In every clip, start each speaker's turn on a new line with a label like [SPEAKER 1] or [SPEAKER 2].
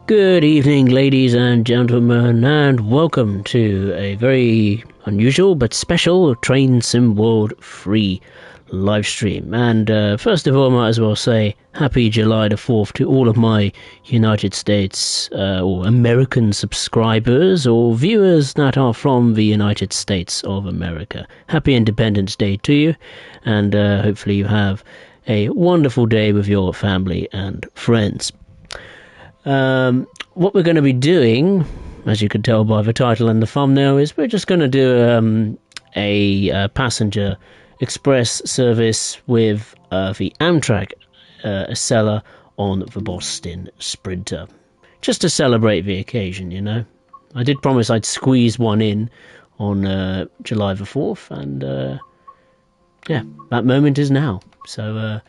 [SPEAKER 1] Good evening, ladies and gentlemen, and welcome to a very unusual but special Train Sim World free live stream. And first of all, I might as well say Happy July the 4th to all of my United States or American subscribers or viewers that are from the United States of America. Happy Independence Day to you, and hopefully you have a wonderful day with your family and friends. What we're going to be doing, as you can tell by the title and the thumbnail, is we're just going to do a passenger express service with the Amtrak Acela on the Boston Sprinter. Just to celebrate the occasion, you know. I did promise I'd squeeze one in on July the 4th, and yeah, that moment is now. So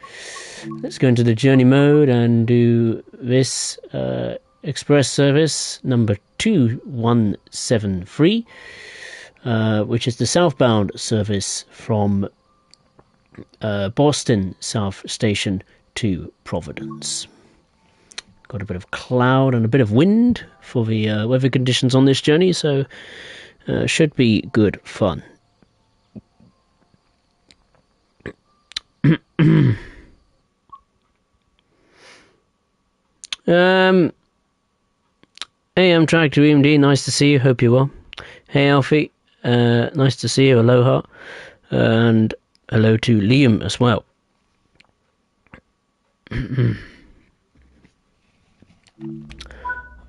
[SPEAKER 1] let's go into the journey mode and do this express service number 2173, which is the southbound service from Boston South Station to Providence. Got a bit of cloud and a bit of wind for the weather conditions on this journey, so should be good fun. Hey, Amtrak to EMD, nice to see you, hope you're well. Hey, Alfie, nice to see you, aloha, and hello to Liam as well.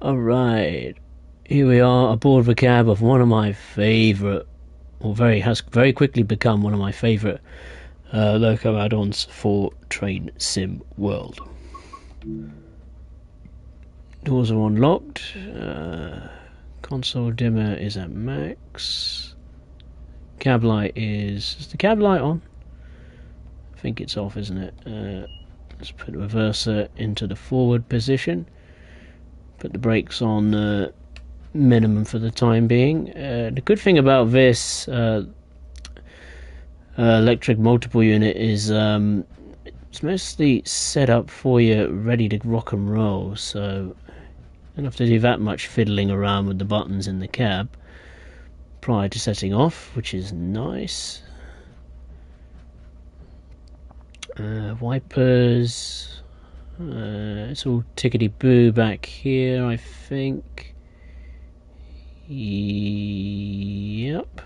[SPEAKER 1] Alright, here we are aboard the cab of one of my favourite, or has very quickly become one of my favourite loco add-ons for Train Sim World. Doors are unlocked. Console dimmer is at max. Cab light is the cab light on? I think it's off, isn't it? Let's put the reverser into the forward position. Put the brakes on minimum for the time being. The good thing about this electric multiple unit is it's mostly set up for you ready to rock and roll, so you don't have to do that much fiddling around with the buttons in the cab prior to setting off, which is nice. Wipers, it's all tickety-boo back here, I think. Yep.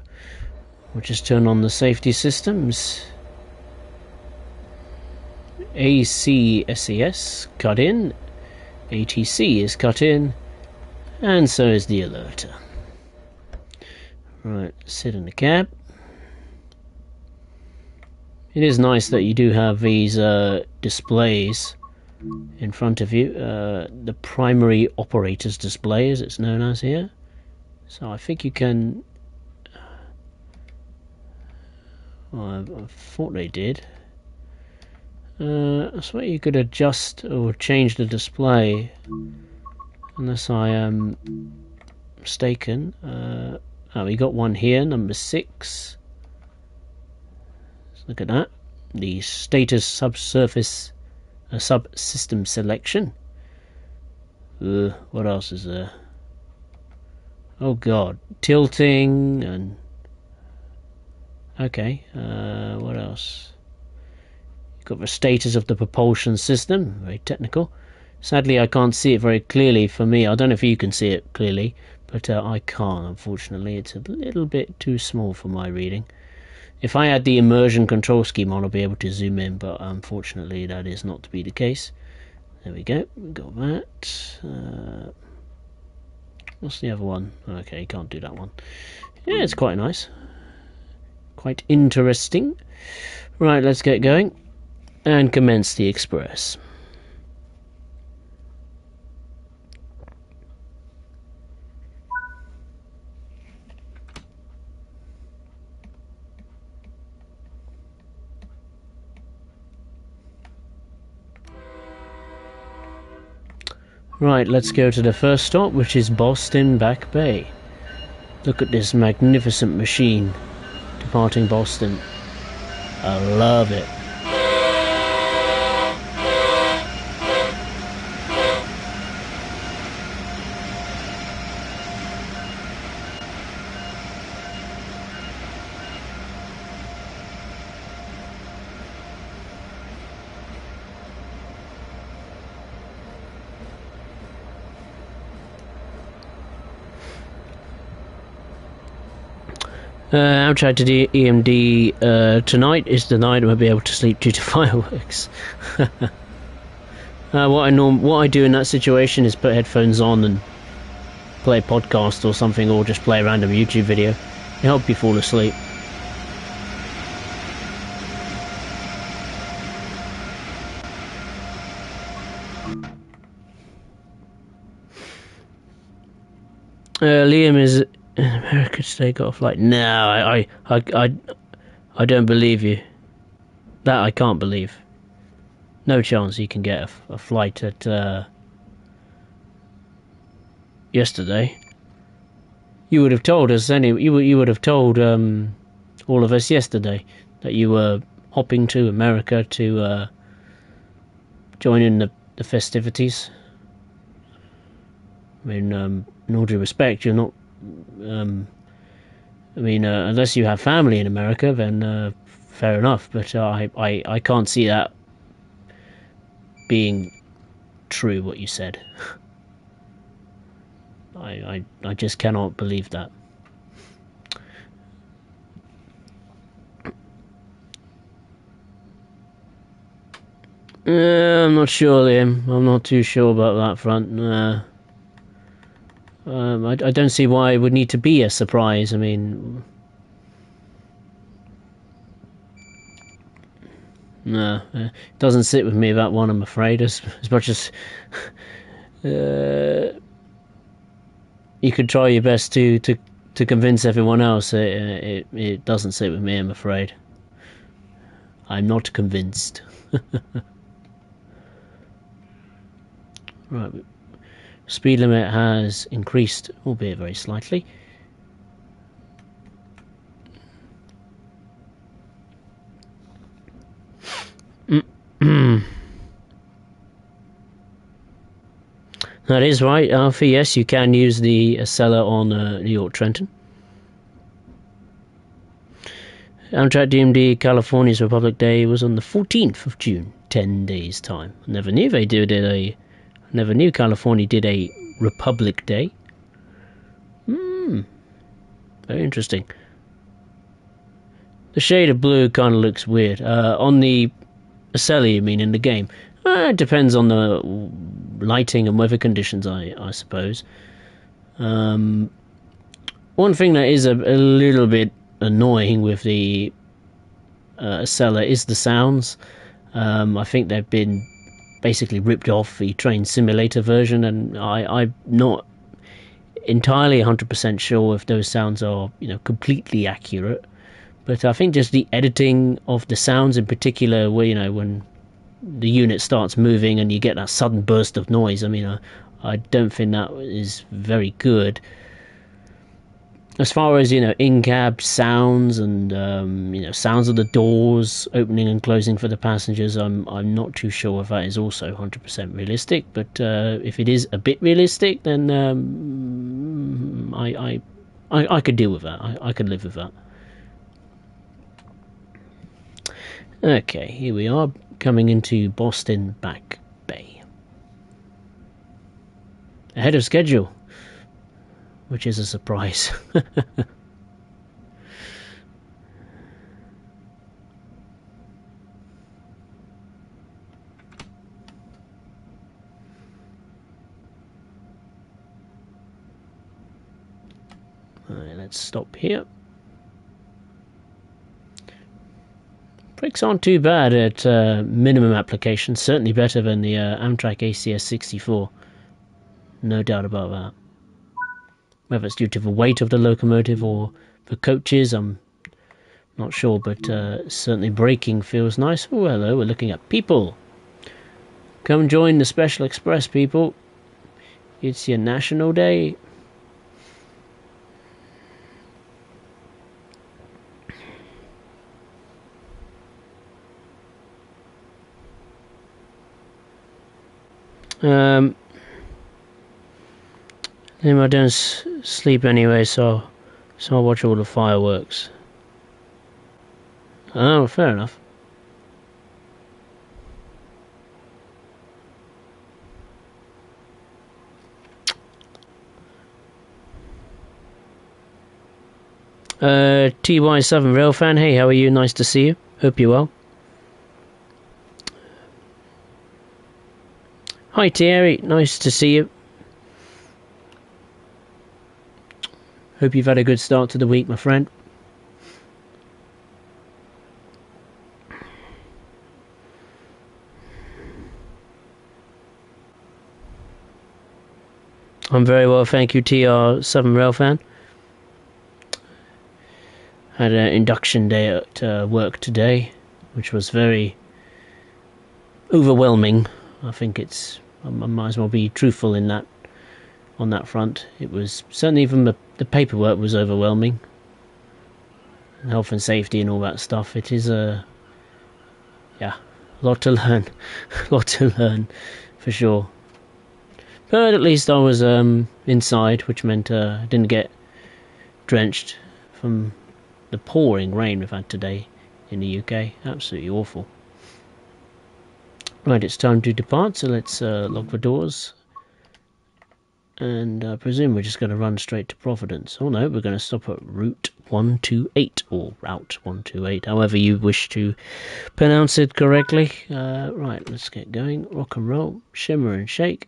[SPEAKER 1] We'll just turn on the safety systems. ACSES cut in, ATC is cut in, and so is the alerter. Right, sit in the cab. It is nice that you do have these displays in front of you, the primary operator's display as it's known as here. So I think you can, well, I thought they did. I swear you could adjust or change the display, unless I am mistaken. Oh, we got one here, number 6. Let's look at that. The status subsystem selection. What else is there? Oh god, tilting and okay. What else? Got the status of the propulsion system, very technical. Sadly, I can't see it very clearly for me. I don't know if you can see it clearly, but I can't, unfortunately. It's a little bit too small for my reading. If I had the immersion control scheme on, I'll be able to zoom in, but unfortunately that is not to be the case. There we go, we got that. What's the other one? Okay, you can't do that one. Yeah, it's quite nice. Quite interesting. Right, let's get going and commence the express. Right, let's go to the first stop, which is Boston Back Bay. Look at this magnificent machine departing Boston. I love it. Amtrak to EMD tonight is the night I won't be able to sleep due to fireworks. What I do in that situation is put headphones on and play a podcast or something, or just play a random YouTube video. It helps you fall asleep. Liam is in America today. Got a flight? No, I don't believe you. That I can't believe. No chance you can get a flight at yesterday. You would have told us you would have told all of us yesterday that you were hopping to America to join in the festivities. I mean, in all due respect, you're not. Unless you have family in America, then fair enough. But I can't see that being true. What you said, I just cannot believe that. I'm not sure, Liam. I'm not too sure about that front. I don't see why it would need to be a surprise. I mean, no, it doesn't sit with me, that one, I'm afraid. As much as you could try your best to convince everyone else, it doesn't sit with me, I'm afraid. I'm not convinced. Right. Speed limit has increased, albeit very slightly. That is right, Alfie. Yes, you can use the Acela on New York Trenton. Amtrak DMD California's Republic Day was on the 14th of June, 10 days' time. I never knew they did a. Never knew California did a Republic Day. Very interesting. The shade of blue kind of looks weird. On the Acela, you mean, in the game? It depends on the lighting and weather conditions, I suppose. One thing that is a little bit annoying with the Acela is the sounds. I think they've been basically ripped off the train simulator version, and I'm not entirely 100% sure if those sounds are, completely accurate. But I think just the editing of the sounds in particular, where, when the unit starts moving and you get that sudden burst of noise, I don't think that is very good. As far as, in-cab sounds and, sounds of the doors opening and closing for the passengers, I'm not too sure if that is also 100% realistic. But if it is a bit realistic, then I could deal with that. I could live with that. Okay, here we are, coming into Boston Back Bay. Ahead of schedule, which is a surprise. Alright, let's stop here. Brakes aren't too bad at minimum application, certainly better than the Amtrak Acela 64. No doubt about that. Whether it's due to the weight of the locomotive or the coaches, I'm not sure, but certainly braking feels nice. Oh, hello, we're looking at people. Come join the Special Express, people. It's your National Day. I don't sleep anyway, so I'll watch all the fireworks. Oh, fair enough. TY7 Railfan, hey, how are you? Nice to see you. Hope you're well. Hi Thierry, nice to see you. Hope you've had a good start to the week, my friend. I'm very well, thank you, TR7 Railfan. Had an induction day at work today, which was very overwhelming. I think I might as well be truthful in that. On that front, it was certainly even the paperwork was overwhelming. Health and safety and all that stuff. It is a lot to learn, a lot to learn for sure. But at least I was inside, which meant I didn't get drenched from the pouring rain we've had today in the UK. Absolutely awful. Right, it's time to depart, so let's lock the doors. And I presume we're just going to run straight to Providence. Oh no, we're going to stop at Route 128, or Route 128, however you wish to pronounce it correctly. Right, let's get going. Rock and roll, shimmer and shake.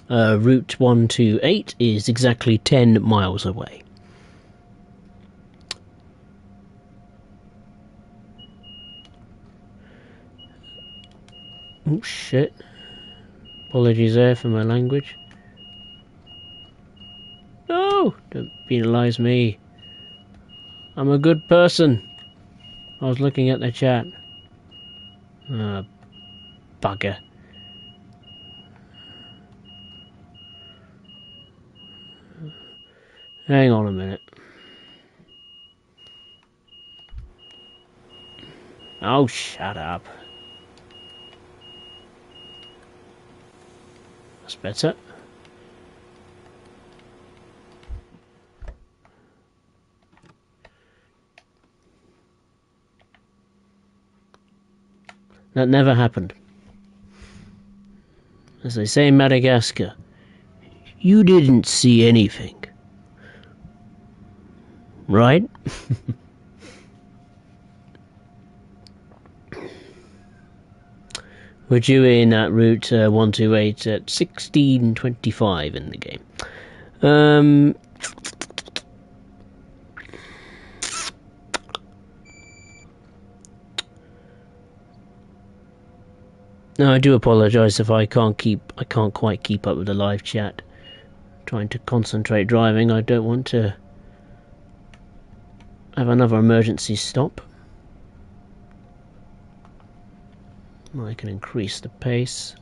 [SPEAKER 1] Route 128 is exactly 10 miles away. Oh shit. Apologies there for my language. No! Don't penalise me. I'm a good person. I was looking at the chat. Bugger. Hang on a minute. Oh, shut up. That's better. That never happened. As they say in Madagascar, you didn't see anything. Right? We're due in at Route 128 at 16:25 in the game. No, I do apologise if I can't quite keep up with the live chat. Trying to concentrate driving, I don't want to have another emergency stop. I can increase the pace.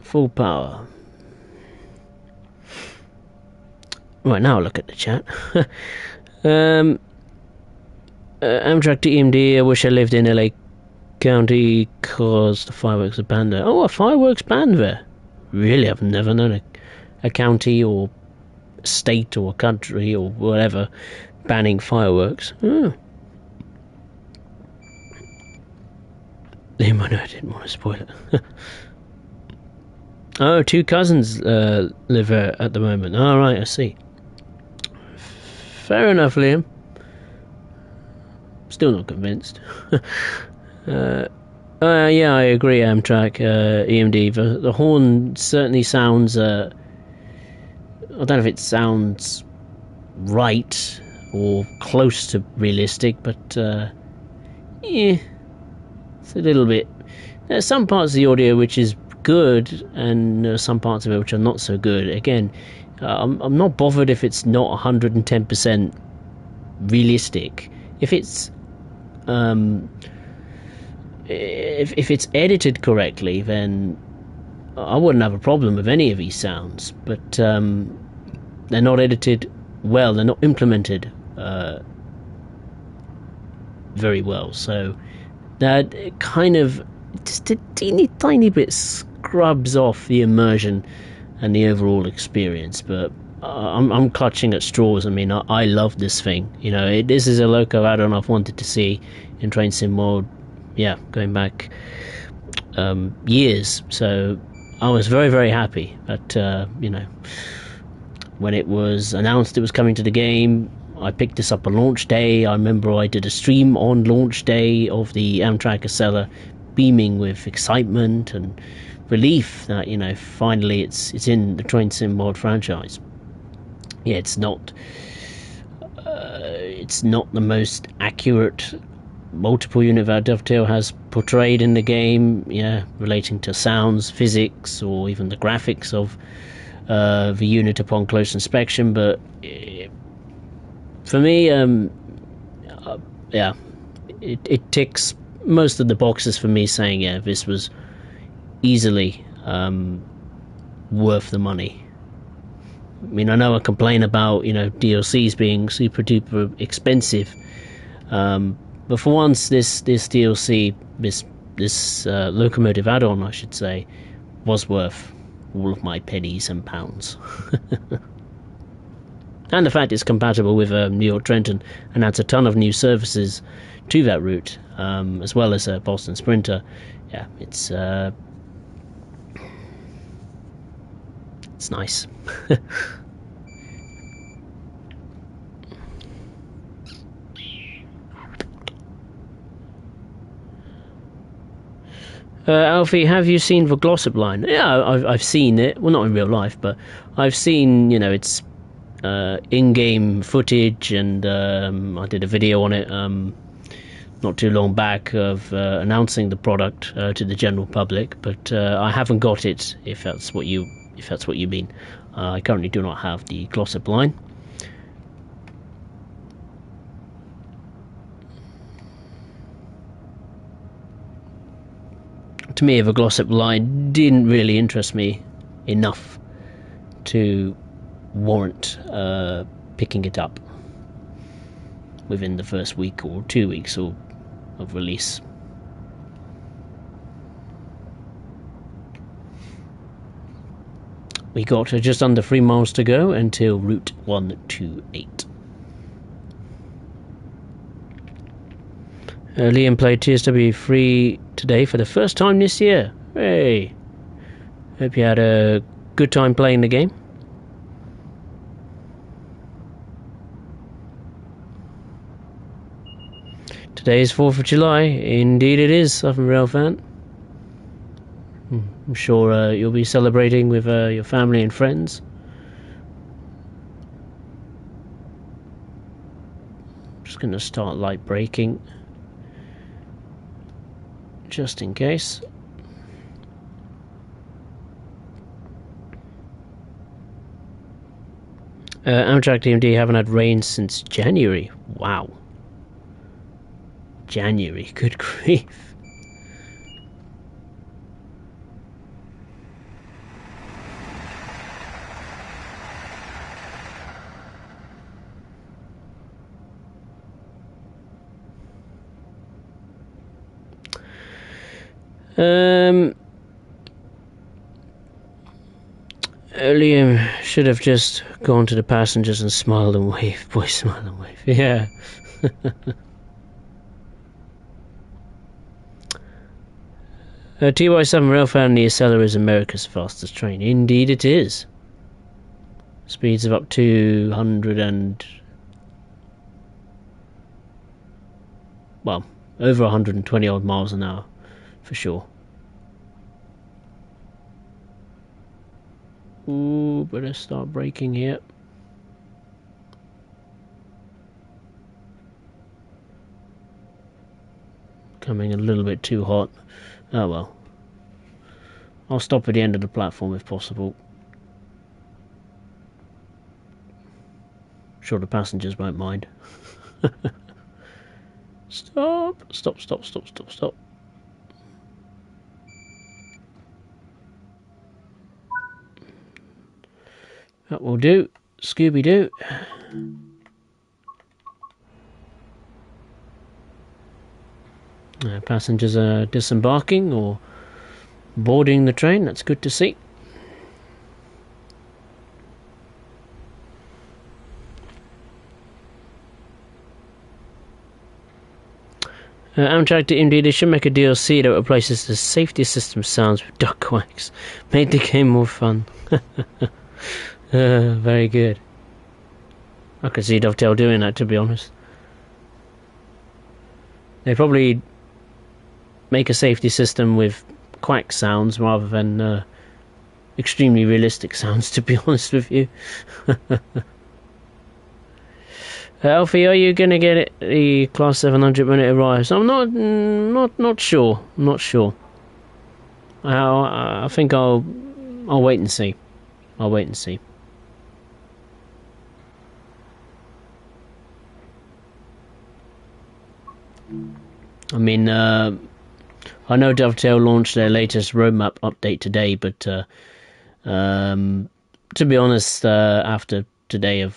[SPEAKER 1] Full power. Right, now look at the chat. Amtrak to EMD, I wish I lived in LA County cause the fireworks are banned there. Oh, a fireworks ban there? Really, I've never known a county or state or country or whatever banning fireworks. Oh. I didn't want to spoil it. Oh, two cousins live there at the moment. All right, I see. Fair enough, Liam. Still not convinced. Yeah, I agree, Amtrak, EMD. The horn certainly sounds... I don't know if it sounds right or close to realistic, but yeah, it's a little bit... There's some parts of the audio which is good, and some parts of it which are not so good. Again, I'm not bothered if it's not 110% realistic. If it's if it's edited correctly, then I wouldn't have a problem with any of these sounds. But they're not edited well. They're not implemented very well. So that kind of just a tiny bit scrubs off the immersion and the overall experience. But I'm clutching at straws. I mean, I love this thing. You know, this is a loco add-on I've wanted to see in Train Sim mode. Yeah, going back years. So I was very, very happy that you know, when it was announced it was coming to the game. I picked this up on launch day. I remember I did a stream on launch day of the Amtrak Acela, beaming with excitement and relief that, you know, finally it's in the Train Sim mod franchise. Yeah, it's not the most accurate multiple unit that Dovetail has portrayed in the game, yeah, relating to sounds, physics, or even the graphics of the unit upon close inspection, but for me, yeah, it ticks most of the boxes for me, saying, yeah, this was easily worth the money. I mean, I know I complain about, you know, DLCs being super duper expensive, but for once, this DLC, this locomotive add-on, I should say, was worth all of my pennies and pounds. And the fact it's compatible with New York Trenton and adds a ton of new services to that route, as well as Boston Sprinter. Yeah, it's nice. Alfie, have you seen the Glossop line? Yeah, I've seen it. Well, not in real life, but I've seen, you know, it's in-game footage, and I did a video on it not too long back of announcing the product to the general public, but I haven't got it, if that's what you mean. I currently do not have the Glossop line. To me, the Glossop line didn't really interest me enough to warrant picking it up within the first week or 2 weeks of release. We got just under 3 miles to go until Route 128. Liam played TSW 3 today for the first time this year. Hey! Hope you had a good time playing the game. Today is 4th of July. Indeed it is, Southern Rail fan. I'm sure you'll be celebrating with your family and friends. Just going to start light braking, just in case. Amtrak DMD haven't had rain since January. Wow. January, good grief. Liam should have just gone to the passengers and smiled and waved. Boy, smile and wave. Yeah. TY7 Railfan, the Acela is America's fastest train. Indeed it is. Speeds of up to 100 and... well, over 120 odd miles an hour, for sure. Ooh, better start braking here. Coming a little bit too hot. Oh well. I'll stop at the end of the platform if possible. Sure the passengers won't mind. Stop! Stop, stop, stop, stop, stop. That will do. Scooby-Doo. Passengers are disembarking or boarding the train. That's good to see. Amtrak to indeed, they should make a DLC that replaces the safety system sounds with duck quacks. Made the game more fun. Very good. I could see Dovetail doing that, to be honest. They probably make a safety system with quack sounds rather than extremely realistic sounds, to be honest with you. Alfie, are you gonna get it, the Class 700 when it arrives? I'm not sure. I'm not sure. I think I'll wait and see. I'll wait and see. I mean, I know Dovetail launched their latest roadmap update today, but to be honest, after today of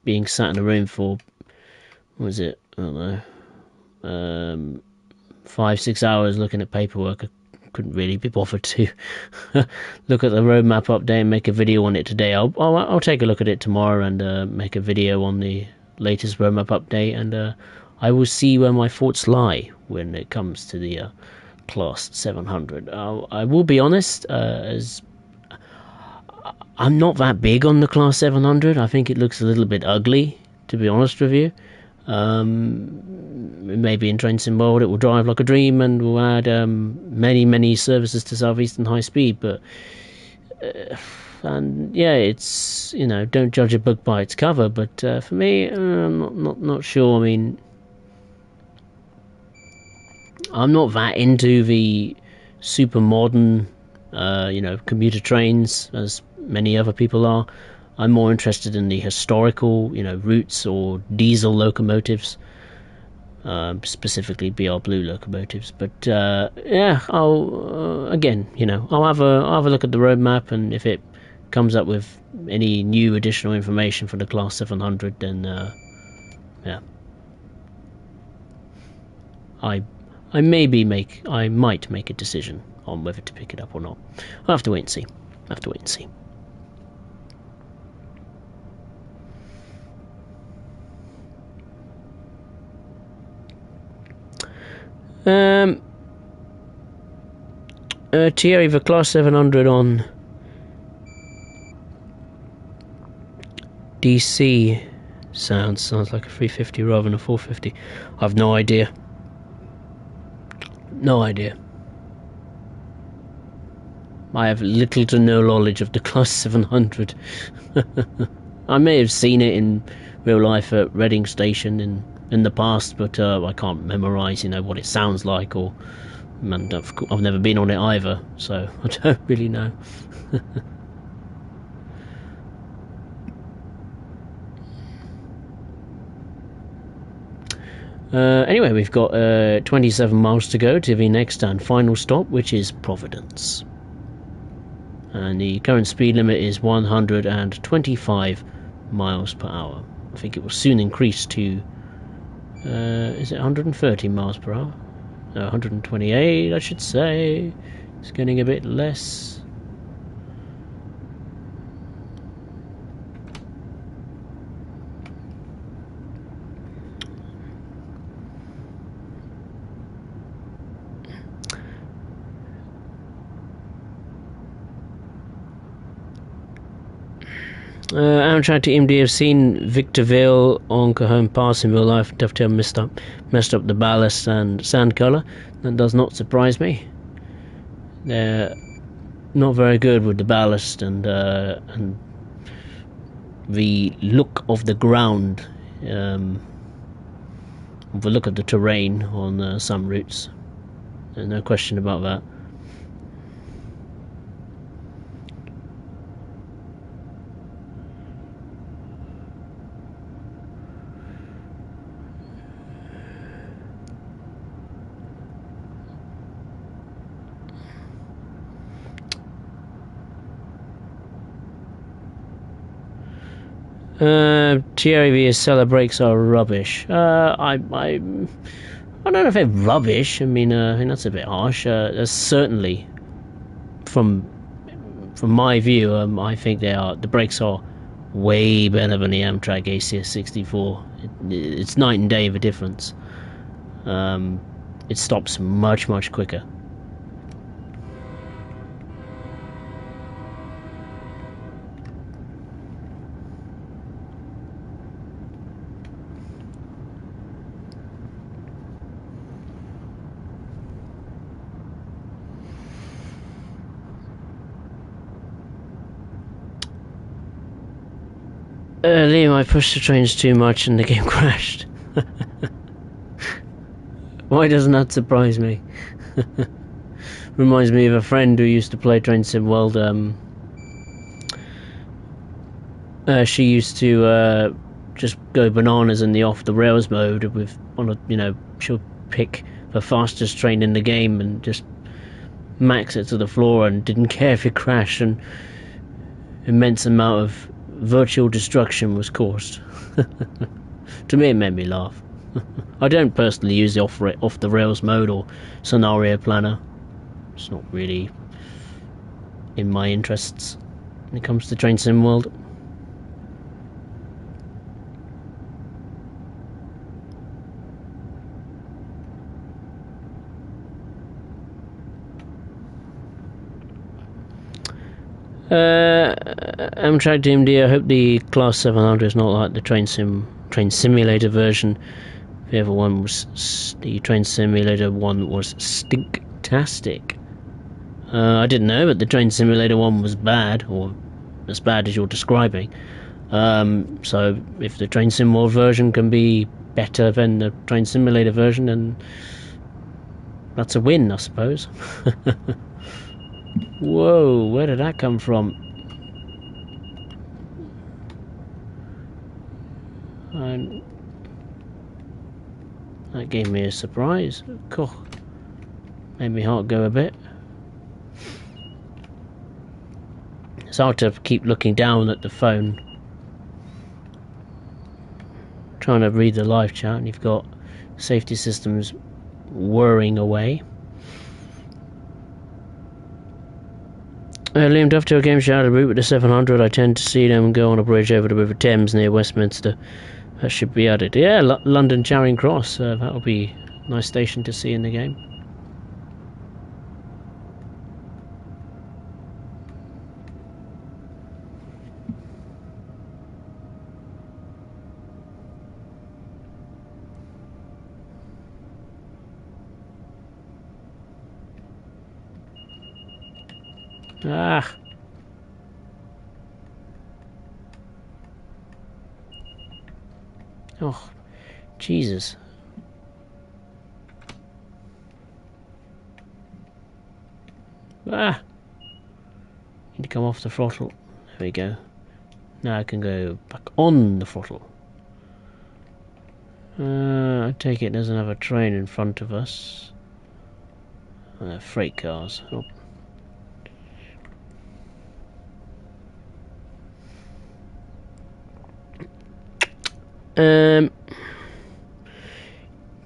[SPEAKER 1] being sat in a room for, what was it? I don't know, 5-6 hours looking at paperwork, I couldn't really be bothered to look at the roadmap update and make a video on it today. I'll take a look at it tomorrow and make a video on the latest roadmap update, and I will see where my thoughts lie when it comes to the Class 700. I will be honest, as I'm not that big on the Class 700. I think it looks a little bit ugly, to be honest with you. Maybe in Train World it will drive like a dream and will add many services to Southeastern High Speed, but and yeah, it's, don't judge a book by its cover, but for me, I'm not sure. I mean, I'm not that into the super modern commuter trains as many other people are. I'm more interested in the historical, routes or diesel locomotives, specifically BR Blue locomotives. But I'll again, I'll have a look at the roadmap, and if it comes up with any new additional information for the Class 700, then I might make a decision on whether to pick it up or not. I'll have to wait and see. Thierry, the Class 700 on DC sounds like a 350 rather than a 450. I've no idea. No idea. I have little to no knowledge of the Class 700. I may have seen it in real life at Reading Station in the past, but I can't memorise, what it sounds like, or I've never been on it either, so I don't really know. Anyway, we've got 27 miles to go to the next and final stop, which is Providence. And the current speed limit is 125 miles per hour. I think it will soon increase to, is it 130 miles per hour? No, 128, I should say. It's getting a bit less. Amtrak to MD have seen Victorville on Cajon Pass in real life. Dovetail messed up the ballast and sand colour. That does not surprise me. They're not very good with the ballast and the look of the ground, the look of the terrain on some routes. There's no question about that. Thierry, the Acela brakes are rubbish. I don't know if they're rubbish. I mean that's a bit harsh. Certainly, from my view, I think the brakes are way better than the Amtrak Acela 64. It's night and day of a difference. It stops much quicker. Liam, I pushed the trains too much and the game crashed. Why doesn't that surprise me? Reminds me of a friend who used to play Train Sim World. She used to just go bananas in the off the rails mode with she'll pick the fastest train in the game and just max it to the floor and didn't care if it crashed, and immense amount of virtual destruction was caused. To me, it made me laugh. I don't personally use the off the rails mode or scenario planner. It's not really in my interests when it comes to Train Sim World. Amtrak DMD, I hope the Class 700 is not like the Train Simulator version. The other one was the Train Simulator one was stinktastic. I didn't know, but the Train Simulator one was bad, or as bad as you're describing. So if the Train Sim World version can be better than the Train Simulator version, then that's a win, I suppose. Whoa, where did that come from? That gave me a surprise. Cool. Made my heart go a bit. It's hard to keep looking down at the phone, trying to read the live chat, and you've got safety systems whirring away. Liam, after a game shout route with the 700, I tend to see them go on a bridge over the River Thames near Westminster. That should be added. Yeah, London Charing Cross. That'll be a nice station to see in the game. Ah. Oh, Jesus. Ah. Need to come off the throttle. There we go. Now I can go back on the throttle. I take it there's another train in front of us. Freight cars. Oh.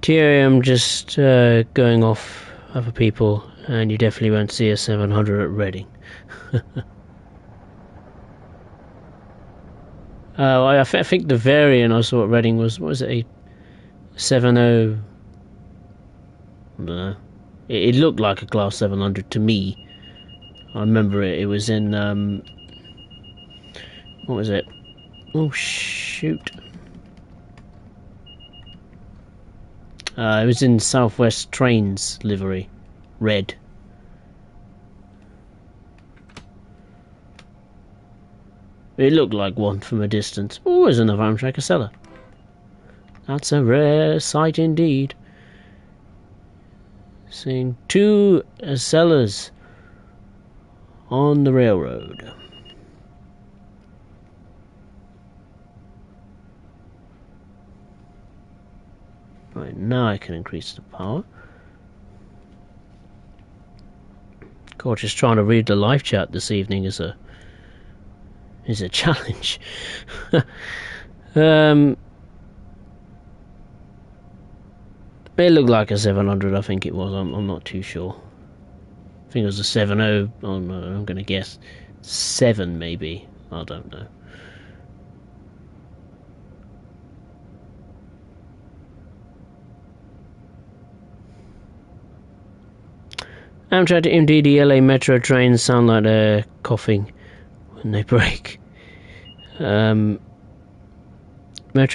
[SPEAKER 1] I'm just going off other people, and you definitely won't see a 700 at Reading. I think the variant I saw at Reading was, what was it, a 70? I don't know. It looked like a Class 700 to me. I remember it. It was in what was it? Oh shoot! It was in Southwest Trains livery, red. It looked like one from a distance. Oh, there's another Amtrak Acela. That's a rare sight indeed. Seeing two Acelas on the railroad. Right, now I can increase the power. Of course, just trying to read the live chat this evening is a challenge. It looked like a 700, I think it was. I'm not too sure. I think it was a 70. Oh no, I'm going to guess 7 maybe. I don't know. Amtrak to MD, LA Metro trains sound like they're coughing when they break. Metro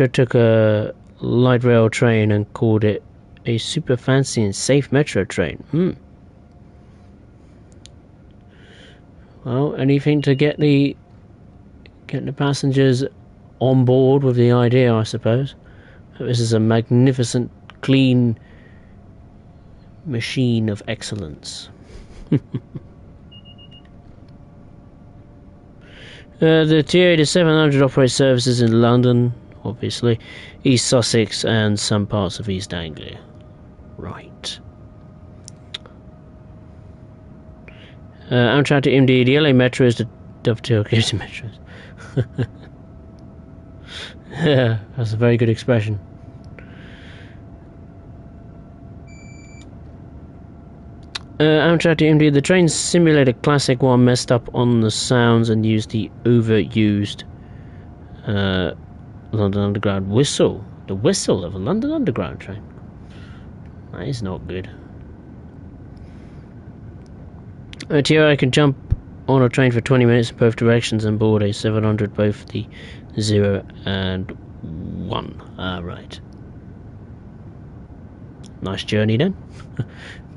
[SPEAKER 1] took a light rail train and called it a super fancy and safe metro train. Well, anything to get the passengers on board with the idea, I suppose. This is a magnificent, clean machine of excellence. The T8700 operates services in London, obviously, East Sussex, and some parts of East Anglia. Right. Amtrak to MD, the LA Metro is the dovetail to metros. Yeah, that's a very good expression. Amtrak to MD, the trains simulate a classic one messed up on the sounds and used the overused London Underground whistle. The whistle of a London Underground train. That is not good. Here I can jump on a train for 20 minutes in both directions and board a 700, both the 0 and 1. Right. Nice journey then.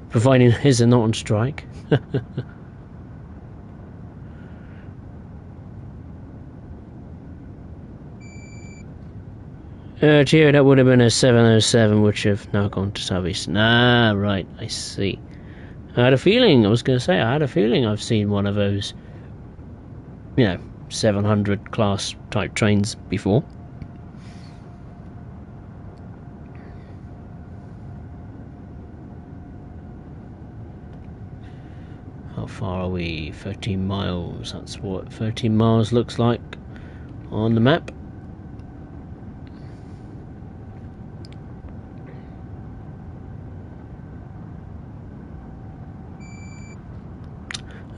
[SPEAKER 1] Providing his are not on strike. Gee, that would have been a 707, which have now gone to Southeastern. Right, I see. I had a feeling I've seen one of those, 700 class type trains before. How far are we? 13 miles. That's what 13 miles looks like on the map.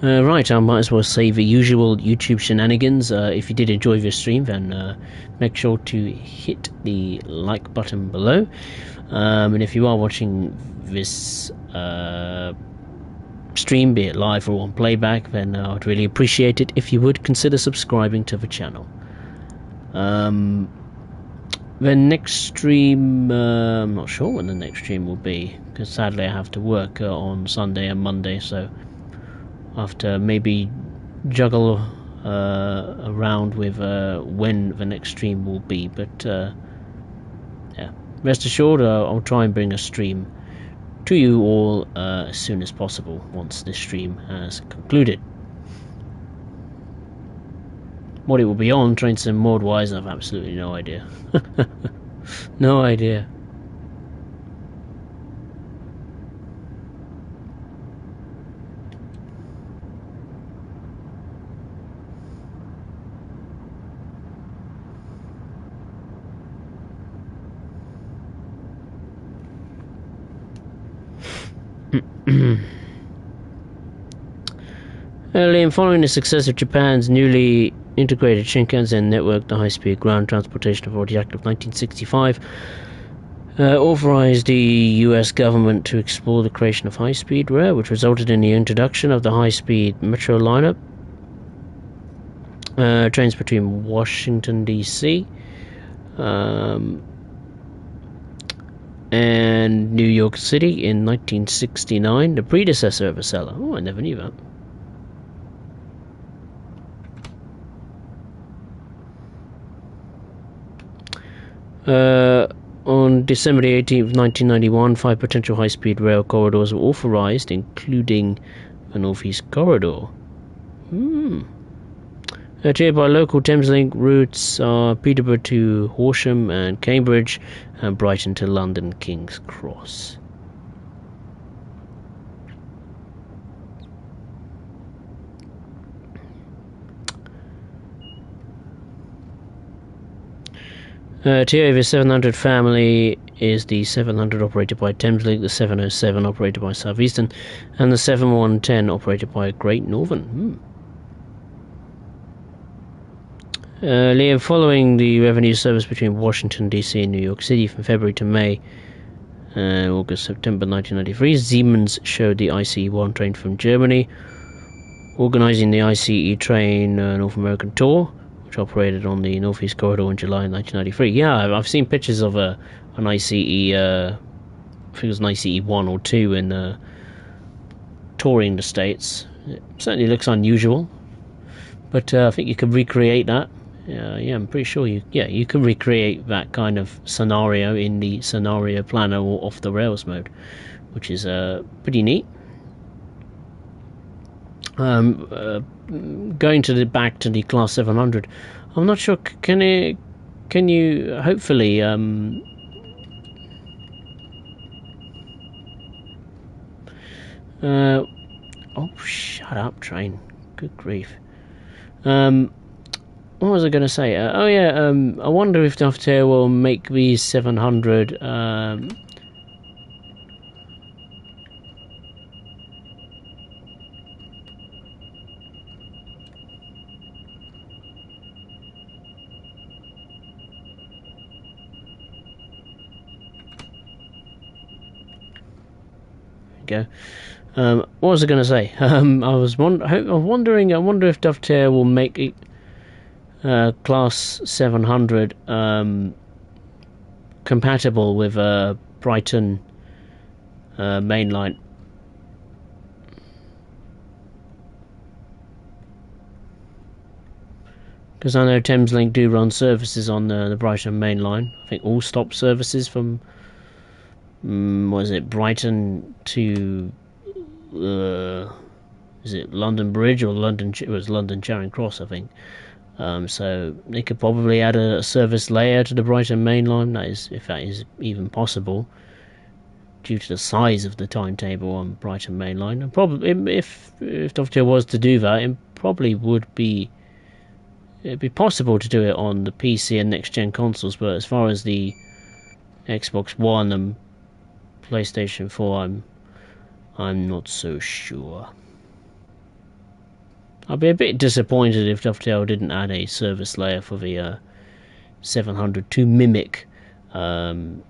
[SPEAKER 1] Right, I might as well say the usual YouTube shenanigans. If you did enjoy this stream, then make sure to hit the like button below. And if you are watching this stream, be it live or on playback, then I'd really appreciate it if you would consider subscribing to the channel. The next stream, I'm not sure when the next stream will be, because sadly I have to work on Sunday and Monday, so I'll have to maybe juggle around with when the next stream will be, but yeah, rest assured I'll try and bring a stream to you all as soon as possible once this stream has concluded. What it will be on, Train Sim mod wise, I have absolutely no idea. No idea. Liam, following the success of Japan's newly integrated Shinkansen network, the High-Speed Ground Transportation Authority Act of 1965 authorized the US government to explore the creation of high-speed rail, which resulted in the introduction of the high-speed metro lineup. Trains between Washington, D.C. And New York City in 1969, the predecessor of Acela. Oh, I never knew that. On December 18th, 1991, 5 potential high-speed rail corridors were authorized, including the Northeast Corridor. Chaired by local Thameslink routes are Peterborough to Horsham and Cambridge, and Brighton to London King's Cross. TO the 700 family is the 700 operated by Thameslink, the 707 operated by Southeastern, and the 7110 operated by Great Northern. Liam, following the revenue service between Washington, D.C. and New York City from February to May August, September 1993. Siemens showed the ICE-1 train from Germany, organising the ICE train North American tour, which operated on the Northeast Corridor in July 1993. Yeah, I've seen pictures of an ICE, I think it was an ICE-1 or 2 in touring the States. It certainly looks unusual, but I think you could recreate that. Yeah, I'm pretty sure you can recreate that kind of scenario in the scenario planner or off the rails mode, which is pretty neat. Going back to the Class 700, I'm not sure. Can you hopefully oh, shut up, train! Good grief. What was I going to say? I wonder if Dovetail will make these 700 go. What was I going to say? I wonder if Dovetail will make it Class 700 compatible with Brighton main line. Because I know Thameslink do run services on the Brighton main line. I think all stop services from was it Brighton to is it London Bridge or London? It was London Charing Cross, I think. So they could probably add a service layer to the Brighton main line. That is, if that is even possible, due to the size of the timetable on Brighton main line. And probably, if Dovetail was to do that, it probably would be. It'd be possible to do it on the PC and next gen consoles, but as far as the Xbox One and PlayStation 4, I'm not so sure. I'd be a bit disappointed if Dovetail didn't add a service layer for the 700 to mimic some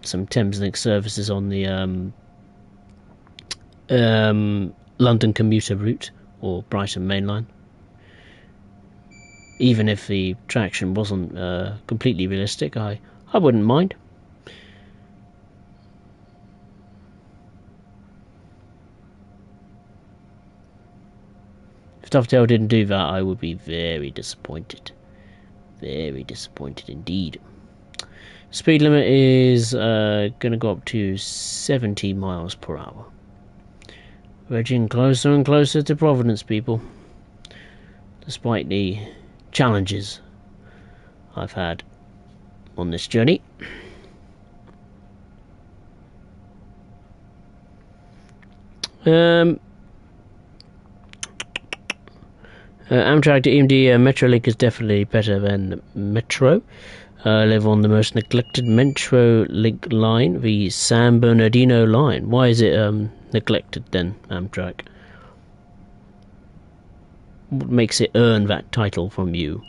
[SPEAKER 1] Thameslink services on the London commuter route or Brighton mainline. Even if the traction wasn't completely realistic, I wouldn't mind. If Dovetail didn't do that, I would be very disappointed. Very disappointed indeed. Speed limit is going to go up to 70 miles per hour. We're edging closer and closer to Providence, people. Despite the challenges I've had on this journey. Amtrak to EMD Metrolink is definitely better than Metro. Live on the most neglected Metrolink line, the San Bernardino line. Why is it neglected then, Amtrak? What makes it earn that title from you?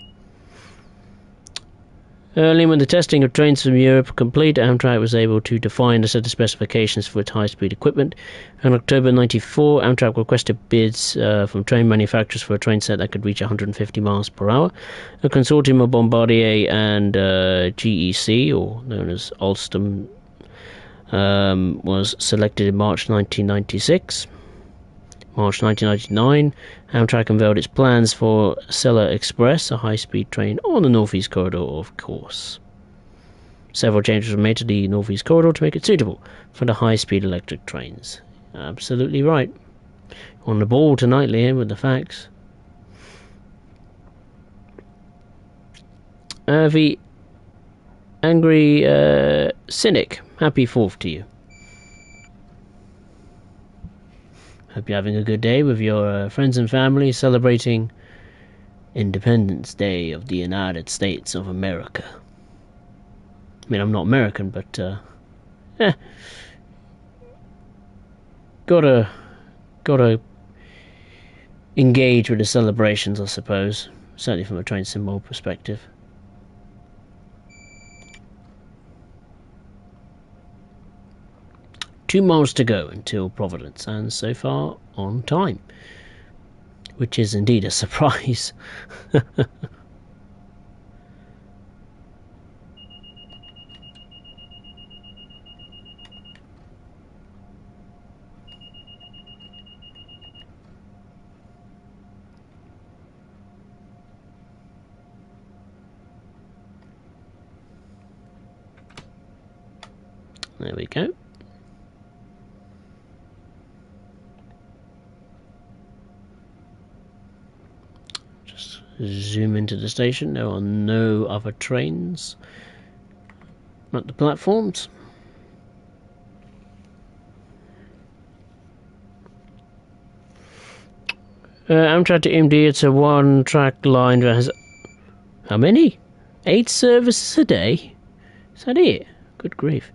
[SPEAKER 1] Early when the testing of trains from Europe complete, Amtrak was able to define a set of specifications for its high-speed equipment. In October 1994, Amtrak requested bids from train manufacturers for a train set that could reach 150 miles per hour. A consortium of Bombardier and GEC, or known as Alstom, was selected in March 1996. March 1999, Amtrak unveiled its plans for Acela Express, a high-speed train on the Northeast Corridor, of course. Several changes were made to the Northeast Corridor to make it suitable for the high-speed electric trains. Absolutely right. On the ball tonight, Liam, with the facts. The Angry Cynic, happy 4th to you. Hope you're having a good day with your friends and family celebrating Independence Day of the United States of America. I mean, I'm not American, but gotta engage with the celebrations, I suppose. Certainly from a train symbol perspective. 2 miles to go until Providence, and so far on time, which is indeed a surprise. There we go. Just zoom into the station. There are no other trains at the platforms. Amtrak to MD, it's a one-track line that has... How many? 8 services a day? Is that it? Good grief.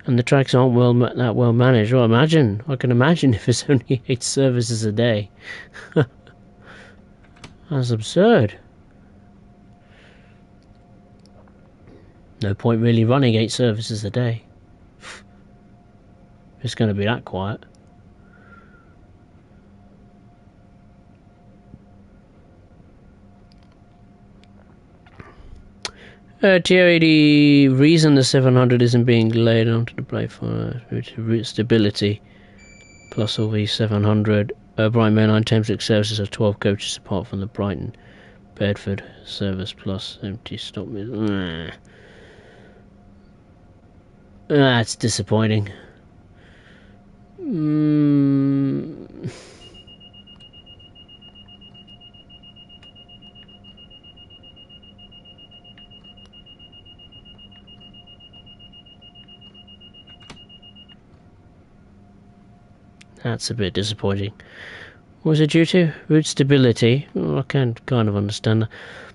[SPEAKER 1] And the tracks aren't that well managed. Well, I can imagine if it's only 8 services a day. That's absurd. No point really running 8 services a day. It's going to be that quiet. Thierry, the reason the 700 isn't being laid onto the platform is route stability, plus all these 700. Brighton Mainline Thameslink services have 12 coaches apart from the Brighton Bedford service plus empty stop. That's disappointing. That's a bit disappointing. What was it due to? Route stability. Oh, I can kind of understand that.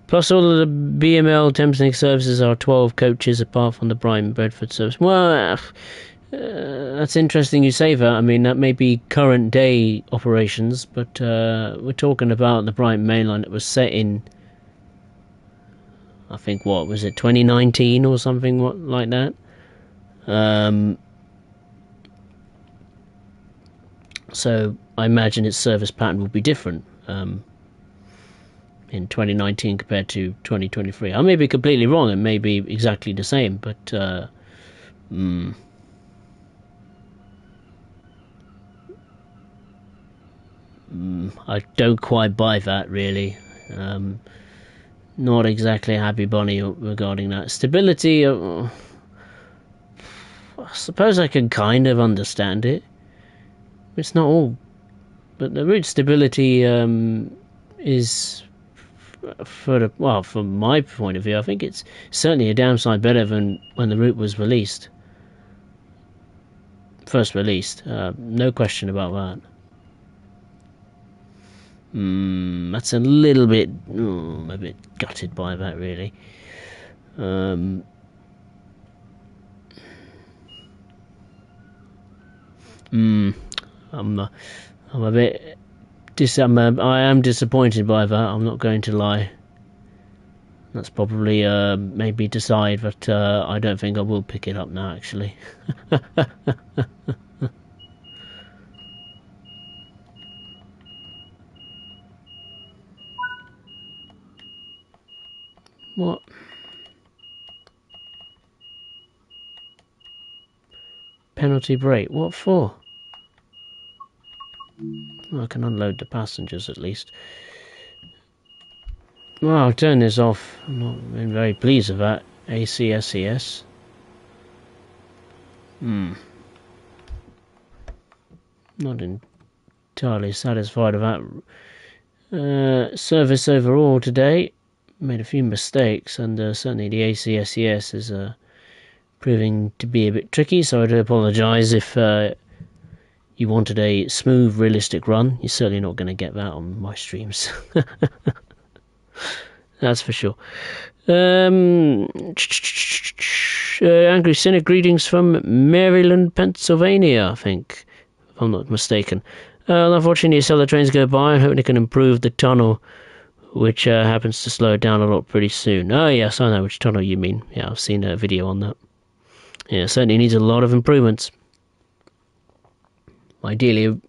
[SPEAKER 1] Plus all of the BML Thameslink services are 12 coaches apart from the Brighton Bedford service. Well, that's interesting you say that. I mean, that may be current day operations, but we're talking about the Brighton Mainline that was set in, I think, what was it, 2019 or something like that? So I imagine its service pattern will be different in 2019 compared to 2023. I may be completely wrong. It may be exactly the same, but I don't quite buy that, really. Not exactly a happy bunny regarding that. Stability, I suppose I can kind of understand it. It's not all, but the route stability is, from my point of view, I think it's certainly a downside better than when the route was first released. No question about that. That's a little bit, I'm a bit gutted by that, really. I am disappointed by that. I'm not going to lie. That's probably made me decide that I don't think I will pick it up now, actually. What? Penalty break? What for? Well, I can unload the passengers at least. Well, I'll turn this off. I'm not been very pleased with that. ACSES. Not entirely satisfied with that. Service overall today. Made a few mistakes, and certainly the ACSES is proving to be a bit tricky, so I do apologise if you wanted a smooth, realistic run. You're certainly not going to get that on my streams. That's for sure. Angry Cynic, greetings from Maryland, Pennsylvania, I think, if I'm not mistaken. Unfortunately, Acela trains go by. I hope they can improve the tunnel, which happens to slow it down a lot pretty soon. Oh, yes, I know which tunnel you mean. Yeah, I've seen a video on that. Yeah, it certainly needs a lot of improvements. Ideally,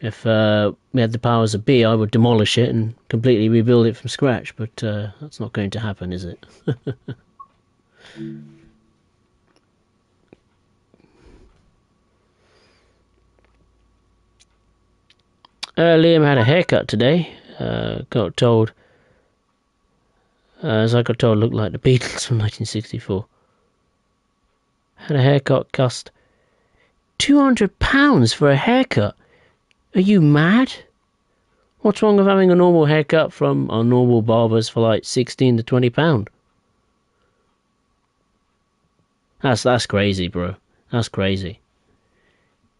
[SPEAKER 1] if we had the powers of B, I would demolish it and completely rebuild it from scratch, but that's not going to happen, is it? Liam had a haircut today. Got told, as I got told, looked like the Beatles from 1964. Had a haircut, cost £200 for a haircut. Are you mad? What's wrong with having a normal haircut from our normal barbers for like £16 to £20? That's crazy, bro. That's crazy.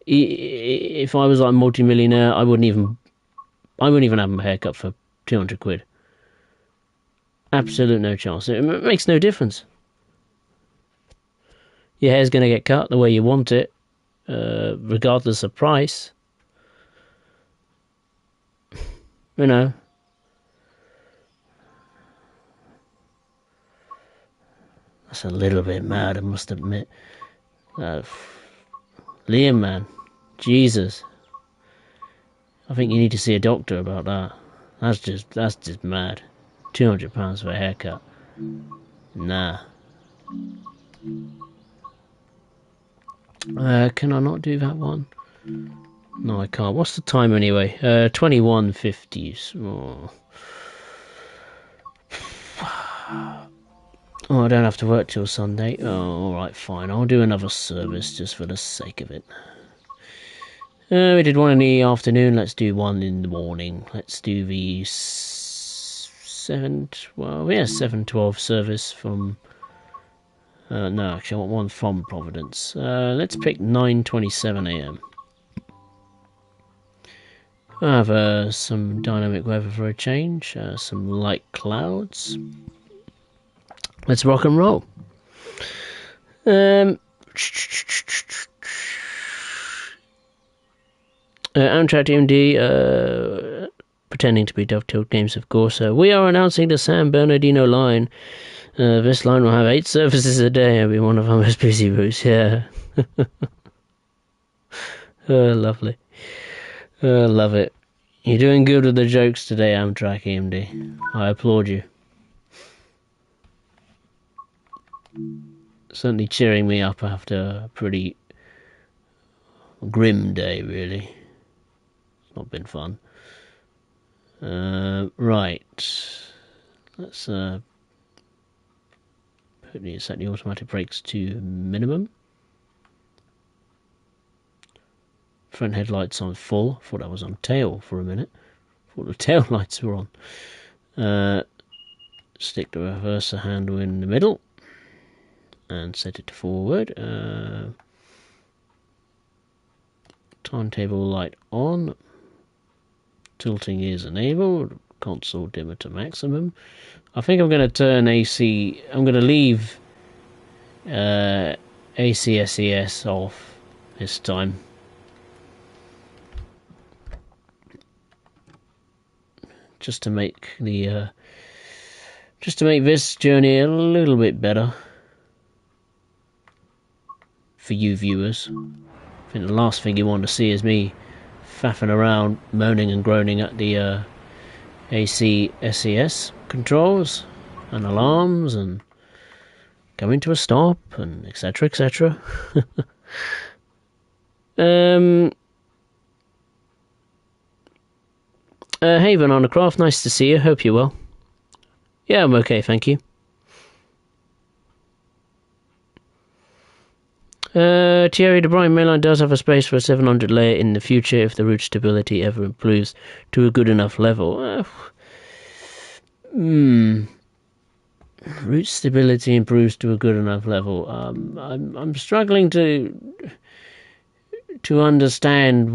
[SPEAKER 1] If I was like a multi-millionaire, I wouldn't even have a haircut for £200. Absolute no chance. It makes no difference. Your hair's going to get cut the way you want it, regardless of price. You know. That's a little bit mad, I must admit. Liam, man. Jesus. I think you need to see a doctor about that. That's just mad. £200 for a haircut. Nah. Can I not do that one? No, I can't. What's the time anyway? 21:50. Oh, I don't have to work till Sunday. Oh, alright, fine. I'll do another service just for the sake of it. We did one in the afternoon. Let's do one in the morning. Let's do the 7:12 service from... no, actually, I want one from Providence. Let's pick 9:27 AM. I have some dynamic weather for a change. Some light clouds. Let's rock and roll. Amtrak TMD, pretending to be dovetailed games, of course. We are announcing the San Bernardino line. This line will have 8 services a day. It'll be one of our most busy routes. Yeah. Lovely. Love it. You're doing good with the jokes today, Amtrak EMD. I applaud you. Certainly cheering me up after a pretty grim day, really. It's not been fun. Right. Let's set the automatic brakes to minimum. Front headlights on full. Thought I was on tail for a minute. Thought the tail lights were on. Stick the reverser handle in the middle. And set it to forward. Timetable light on. Tilting is enabled. Console dimmer to maximum. I think I'm going to turn AC. I'm going to leave ACSES off this time. Just to make this journey a little bit better for you viewers. I think the last thing you want to see is me faffing around, moaning and groaning at the ACSES controls and alarms and coming to a stop and etc. etc. Hey Banana Craft, nice to see you. Hope you're well. Yeah, I'm okay, thank you. Thierry De Bruyne mainline does have a space for a 700 layer in the future if the route stability ever improves to a good enough level. Route stability improves to a good enough level. I'm struggling to understand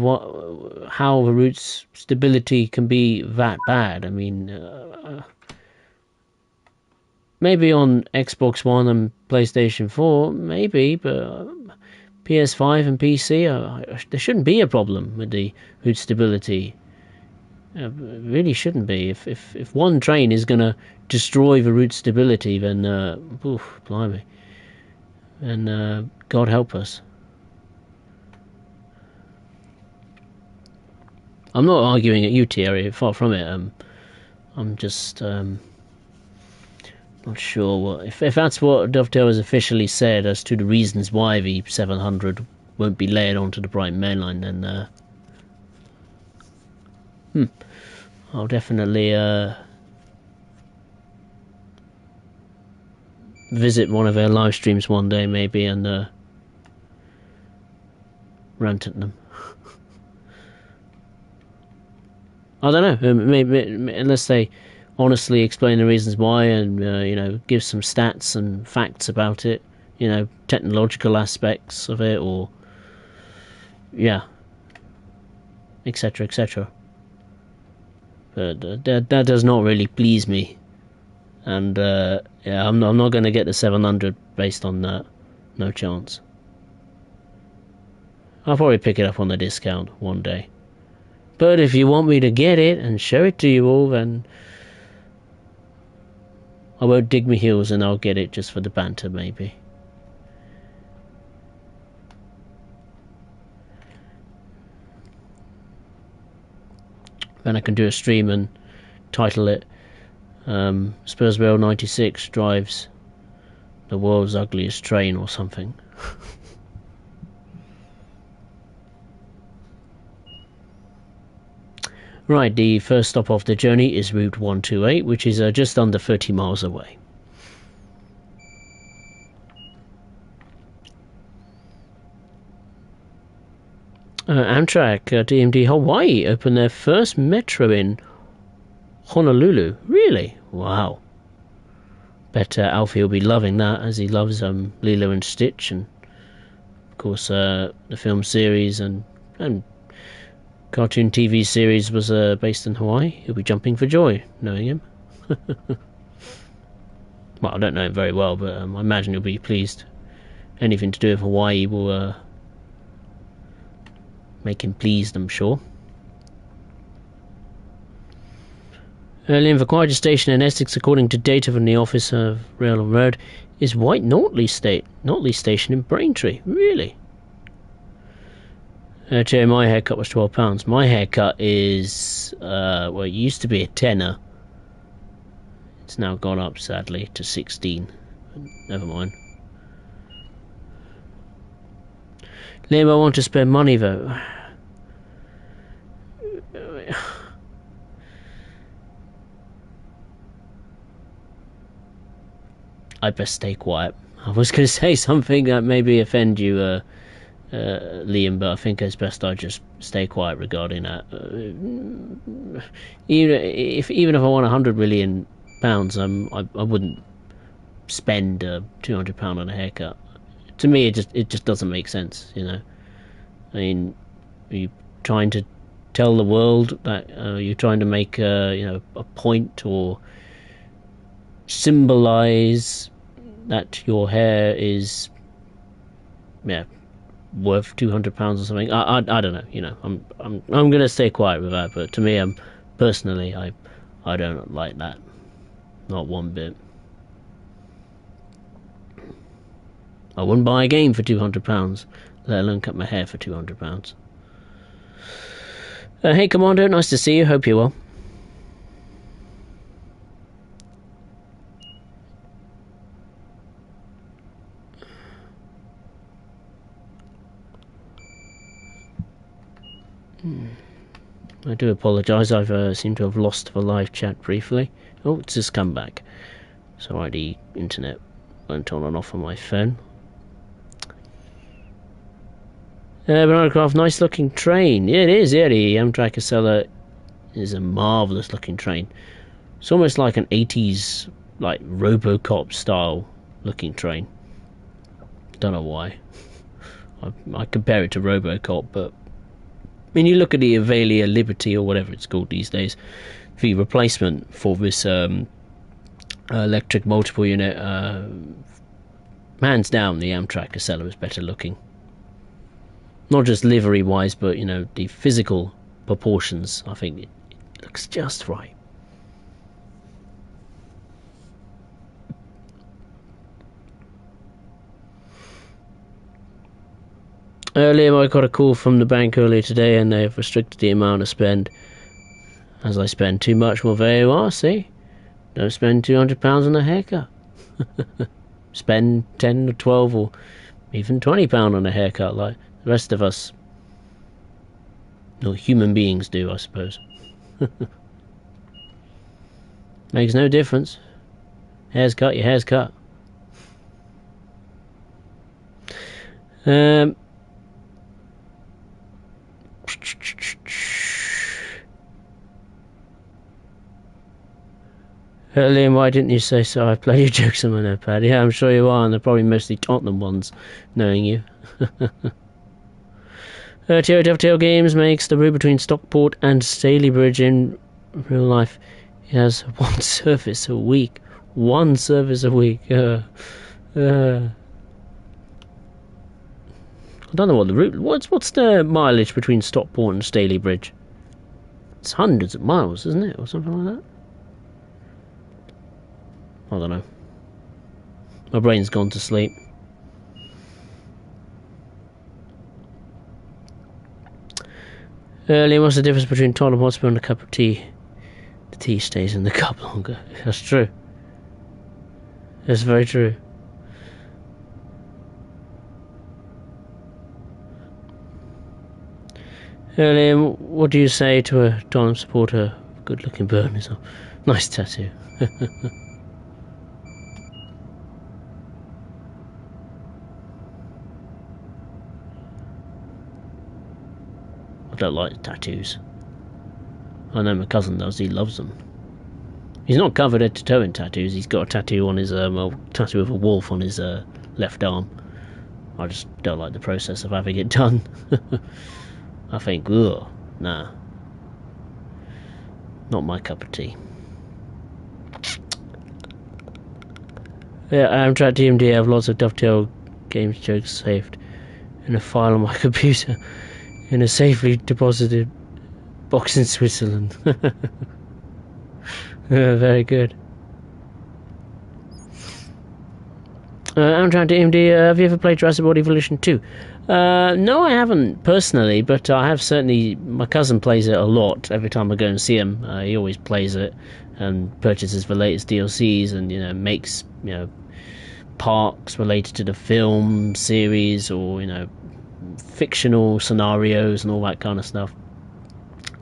[SPEAKER 1] how the route stability can be that bad. I mean, maybe on Xbox One and PlayStation 4, maybe, but PS5 and PC, there shouldn't be a problem with the route stability. It really shouldn't be. If one train is going to destroy the route stability, then, blimey, then God help us. I'm not arguing at you, Thierry. Far from it. I'm just not sure what if that's what Dovetail has officially said as to the reasons why the 700 won't be layered onto the Brighton Main Line. Then I'll definitely visit one of their live streams one day, maybe, and rant at them. I don't know. Maybe unless they honestly explain the reasons why and give some stats and facts about it. Technological aspects of it, or yeah, etc., etc. But that does not really please me, and yeah, I'm not going to get the 700 based on that. No chance. I'll probably pick it up on the discount one day. But if you want me to get it and show it to you all, then I won't dig my heels and I'll get it just for the banter, maybe. Then I can do a stream and title it Spurswell 96 drives the world's ugliest train or something. Right, the first stop off the journey is Route 128, which is just under 30 miles away. Amtrak DMD Hawaii opened their first metro in Honolulu. Really? Wow. Bet Alfie will be loving that, as he loves Lilo and Stitch, and of course the film series and cartoon TV series was based in Hawaii. He'll be jumping for joy knowing him. Well, I don't know him very well, but I imagine he'll be pleased. Anything to do with Hawaii will make him pleased, I'm sure. The quietest station in Essex, according to data from the Office of Rail and Road, is White Naughtley Station in Braintree. Really? Actually, my haircut was £12. My haircut is, well, it used to be a tenner. It's now gone up, sadly, to 16. Never mind. Liam, I want to spend money, though. I best stay quiet. I was going to say something that maybe offend you, Liam, but I think it's best I just stay quiet regarding that. Even if I want £100 million, I wouldn't spend £200 on a haircut. To me, it just doesn't make sense. I mean, are you trying to tell the world that you're trying to make a point or symbolize that your hair is worth £200 or something? I don't know. I'm gonna stay quiet with that. But to me, personally, I don't like that, not one bit. I wouldn't buy a game for £200, let alone cut my hair for £200. Hey, Commander, nice to see you. Hope you're well. I do apologise, I've seemed to have lost the live chat briefly. Oh, it's just come back. Sorry, the internet went on and off on my phone. Bananacraft, nice looking train. Yeah, it is, yeah, the Amtrak Acela is a marvellous looking train. It's almost like an 80s, like, Robocop style looking train. Don't know why. I compare it to Robocop, but I mean, you look at the Avelia Liberty or whatever it's called these days, the replacement for this electric multiple unit, hands down, the Amtrak Acela is better looking. Not just livery wise, but the physical proportions. I think it looks just right. Earlier, I got a call from the bank earlier today, and they've restricted the amount I spend. As I spend too much, well, there you are, see? Don't spend £200 on a haircut. Spend 10 or 12 or even £20 on a haircut like the rest of us. No, human beings do, I suppose. Makes no difference. Hair's cut, your hair's cut. Liam, why didn't you say so? I play your jokes on my notepad. Yeah, I'm sure you are, and they're probably mostly Tottenham ones, knowing you. Tio Dovetail Games makes the route between Stockport and Stalybridge in real life. It has one service a week. One service a week. I don't know what the route... What's the mileage between Stockport and Stalybridge? It's hundreds of miles, isn't it? Or something like that? I don't know. My brain's gone to sleep. Liam, what's the difference between Tottenham Hotspur and a cup of tea? The tea stays in the cup longer. That's true. That's very true. Liam, what do you say to a Tottenham supporter? Good looking burn is a nice tattoo. I don't like tattoos. I know my cousin does, he loves them. He's not covered head to toe in tattoos, he's got a tattoo on his, a tattoo of a wolf on his left arm. I just don't like the process of having it done. I think, ugh, nah. Not my cup of tea. Yeah, Amtrak DMD, I have lots of Dovetail Games jokes saved in a file on my computer in a safely deposited box in Switzerland. Very good. Amtrak DMD, have you ever played Jurassic World Evolution 2? No, I haven't personally, but I have certainly. My cousin plays it a lot. Every time I go and see him, he always plays it and purchases the latest DLCs, and makes parks related to the film series, or fictional scenarios and all that kind of stuff.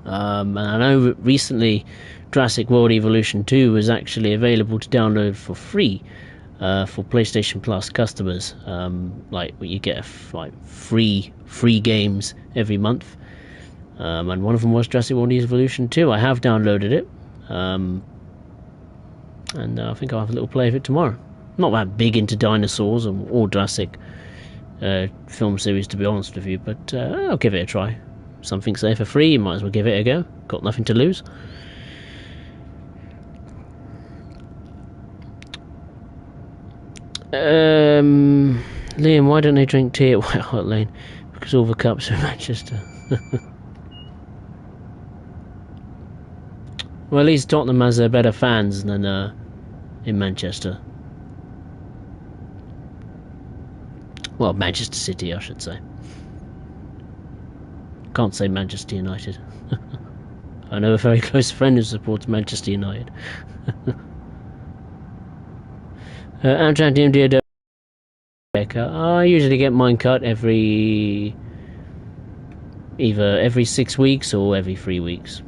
[SPEAKER 1] And I know recently Jurassic World Evolution 2 was actually available to download for free. For PlayStation Plus customers, you get free games every month, and one of them was Jurassic World Evolution 2. I have downloaded it, and I think I'll have a little play of it tomorrow. Not that big into dinosaurs or Jurassic film series, to be honest with you, but I'll give it a try. Something's there for free, you might as well give it a go. Got nothing to lose. Liam, why don't they drink tea at White Hart Lane? Because all the cups are in Manchester. Well, at least Tottenham has better fans than in Manchester. Well, Manchester City, I should say. Can't say Manchester United. I know a very close friend who supports Manchester United. Amtrak DMD haircut. I usually get mine cut either every 6 weeks or every 3 weeks.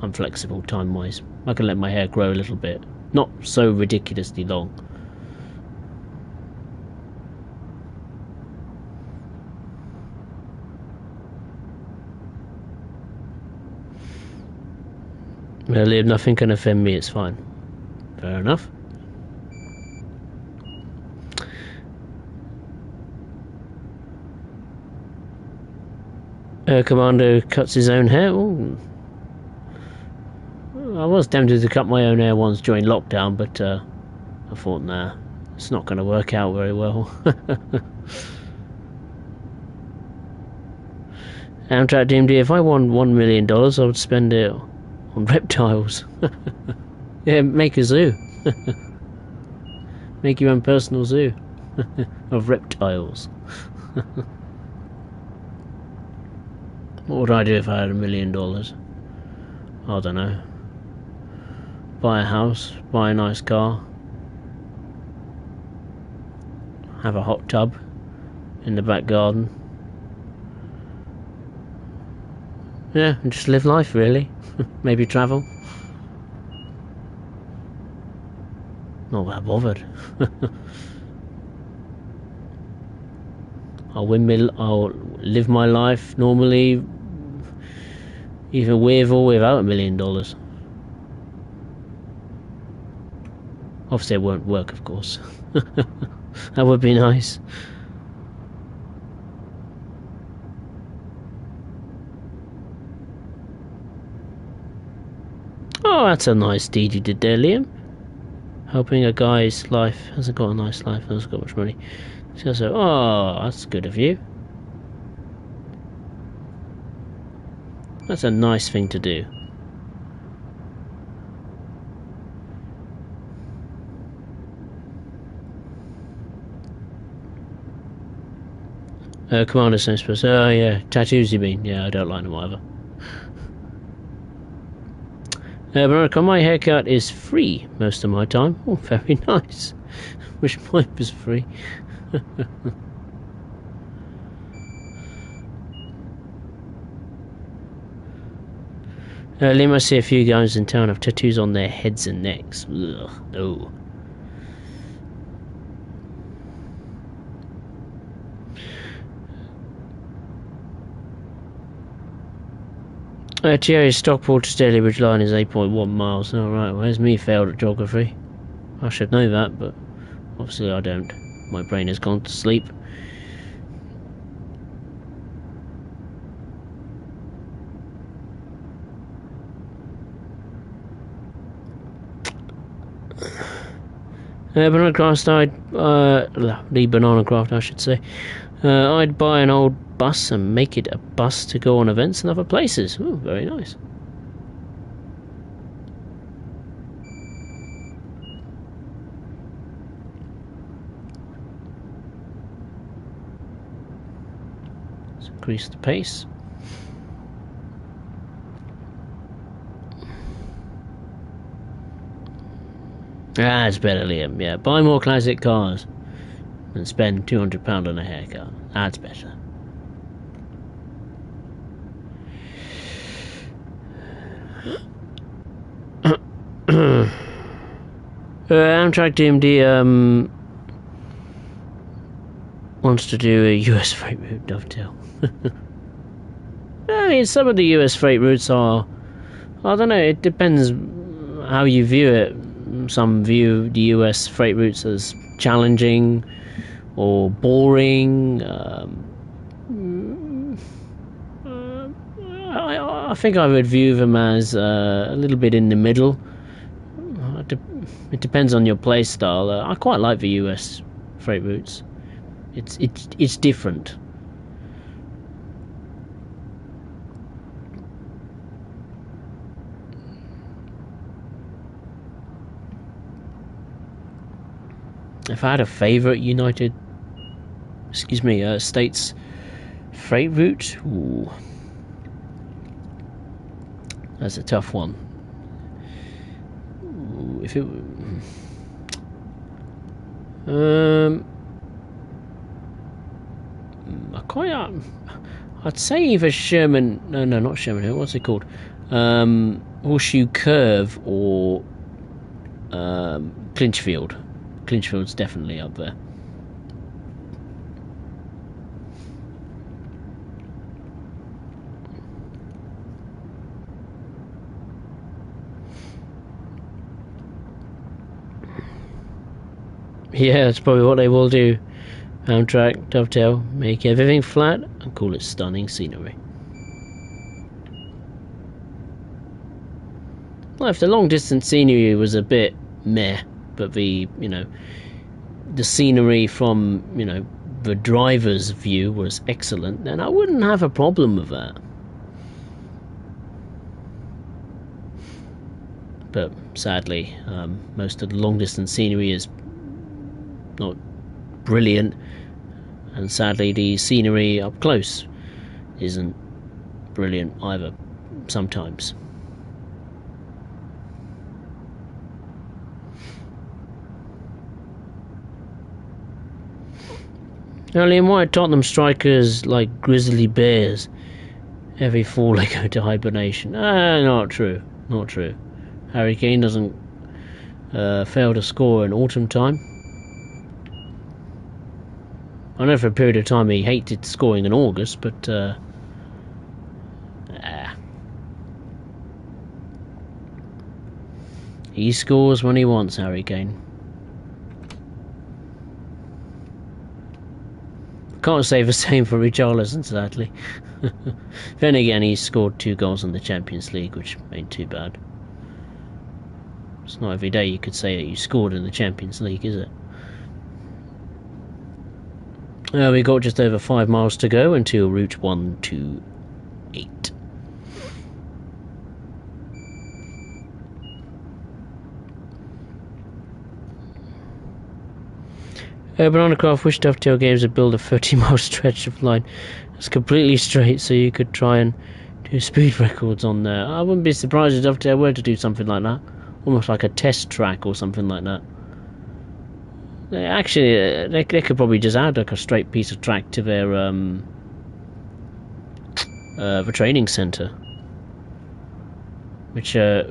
[SPEAKER 1] I'm flexible time-wise. I can let my hair grow a little bit. Not so ridiculously long. Well, if nothing can offend me, it's fine. Fair enough. Commando cuts his own hair. Ooh. I was tempted to cut my own hair once during lockdown, but I thought, nah, it's not going to work out very well. Amtrak DMD, if I won $1 million, I would spend it on reptiles. Yeah, make a zoo. Make your own personal zoo of reptiles. What would I do if I had $1 million? I don't know. Buy a house, buy a nice car, have a hot tub in the back garden. Yeah, and just live life, really. Maybe travel. Not that bothered. I'll live my life normally, either with or without $1 million. Obviously it won't work, of course. That would be nice. Oh, that's a nice deed you did there, Liam. Helping a guy's life. Hasn't got a nice life, hasn't got much money. So, oh, that's good of you. That's a nice thing to do. Commander Sense. Oh yeah, tattoos you mean? Yeah, I don't like them either. Veronica, my haircut is free most of my time. Oh, very nice. Wish mine was free. Liam, I see a few guys in town have tattoos on their heads and necks. Ugh, no. Thierry's Stockport to Staley Ridge line is 8.1 miles. Alright, where's me failed at geography? I should know that, but obviously I don't. My brain has gone to sleep. Banana Craft, the Banana Craft, I should say. I'd buy an old bus and make it a bus to go on events and other places. Ooh, very nice. Let's increase the pace. Ah, it's better, Liam. Yeah, buy more classic cars and spend £200 on a haircut. That's better. Amtrak DMD wants to do a US freight route dovetail. I mean, some of the US freight routes are, I don't know, it depends how you view it. Some view the US freight routes as challenging or boring. I think I would view them as a little bit in the middle. It depends on your play style. I quite like the US freight routes. It's different. If I had a favourite States freight route, ooh, that's a tough one. Ooh, if it, I'd say either Sherman. No, not Sherman Hill. What's it called? Horseshoe Curve or Clinchfield. Clinchfield's definitely up there. Yeah, that's probably what they will do. Amtrak, dovetail, make everything flat and call it stunning scenery. Well, if the long distance scenery was a bit meh, but the scenery from, the driver's view was excellent, then I wouldn't have a problem with that. But sadly, most of the long distance scenery is not brilliant, And sadly, the scenery up close isn't brilliant either, sometimes. Now, Liam, why are Tottenham strikers like grizzly bears? Every fall they go to hibernation. Not true. Not true. Harry Kane doesn't fail to score in autumn time. I know for a period of time he hated scoring in August, but he scores when he wants, Harry Kane. Can't say the same for Richarlison, sadly. Then again, he's scored 2 goals in the Champions League, which ain't too bad. It's not every day you could say that you scored in the Champions League, is it? We got just over 5 miles to go until Route 128. Bananacraft wish Dovetail Games would build a 30-mile stretch of line that's completely straight so you could try and do speed records on there. I wouldn't be surprised if Dovetail were to do something like that. Almost like a test track or something like that. Actually, they could probably just add like a straight piece of track to their the training centre, which I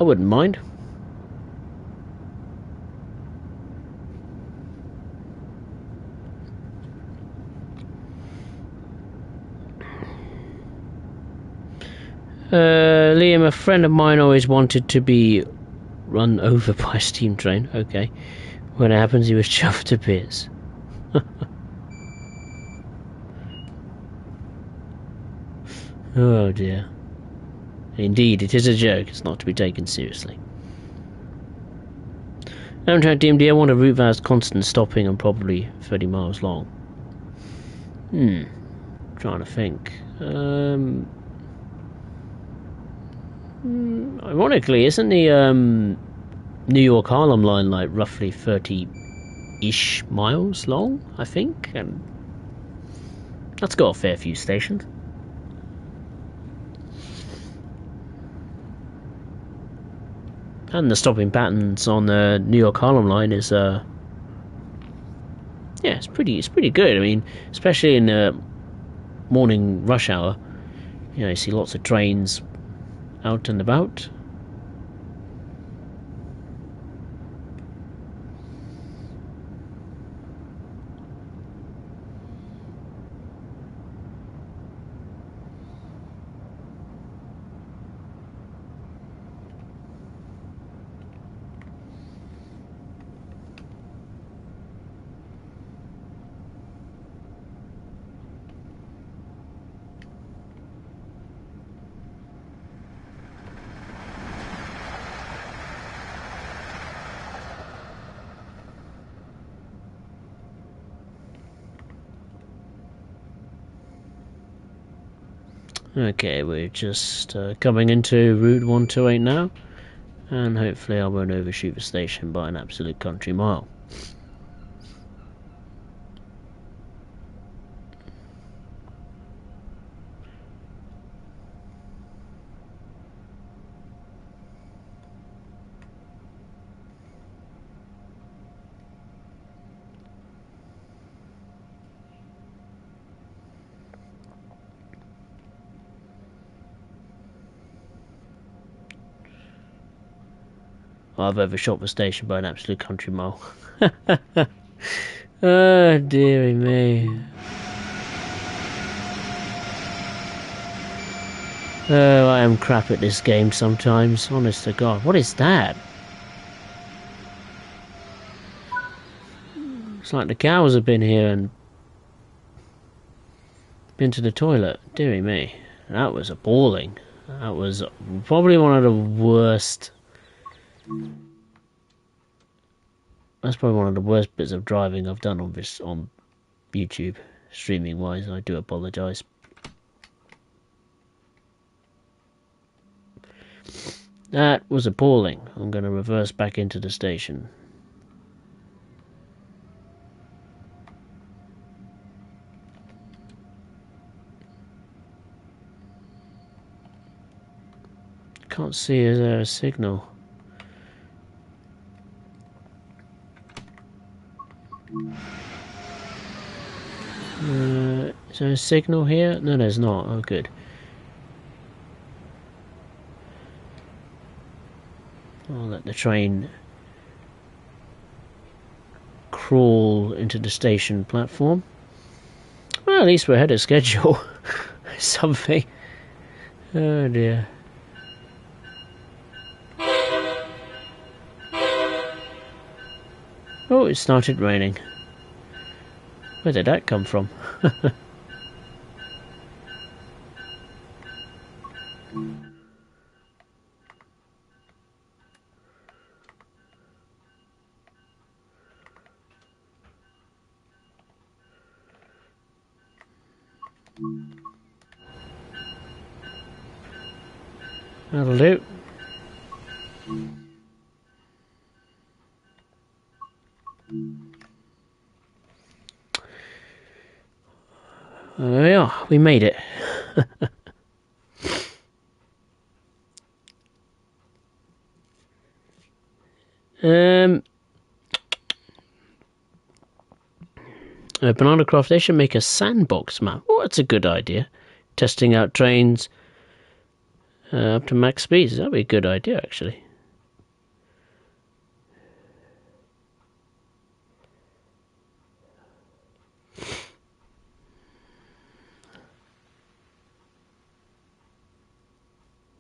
[SPEAKER 1] wouldn't mind. Liam, a friend of mine always wanted to be run over by a steam train. Okay. When it happens, he was chuffed to bits. Oh dear. Indeed, it is a joke. It's not to be taken seriously. Amtrak DMD, I want a route that has constant stopping and probably 30 miles long. Trying to think. Ironically, isn't the New York Harlem line like roughly 30-ish miles long, I think? And that's got a fair few stations. And the stopping patterns on the New York Harlem line is it's pretty good. I mean, especially in the morning rush hour, you see lots of trains out and about. Okay, we're just coming into Route 128 now, and hopefully I won't overshoot the station by an absolute country mile. I've overshot the station by an absolute country mile. Oh, dearie me. Oh, I am crap at this game sometimes, honest to God. What is that? It's like the cows have been here and been to the toilet. Dearie me. That was appalling. That was probably one of the worst... That's probably one of the worst bits of driving I've done on YouTube, streaming wise. I do apologise. That was appalling. I'm going to reverse back into the station. can't see, is there a signal? Is there a signal here? No, there's not. Oh, good. I'll let the train crawl into the station platform. Well, at least we're ahead of schedule. Something. Oh dear. Oh, it started raining. Where did that come from? That'll do. There we are. We made it. Banana Craft, they should make a sandbox map. Oh, that's a good idea. Testing out trains up to max speeds. That'd be a good idea, actually.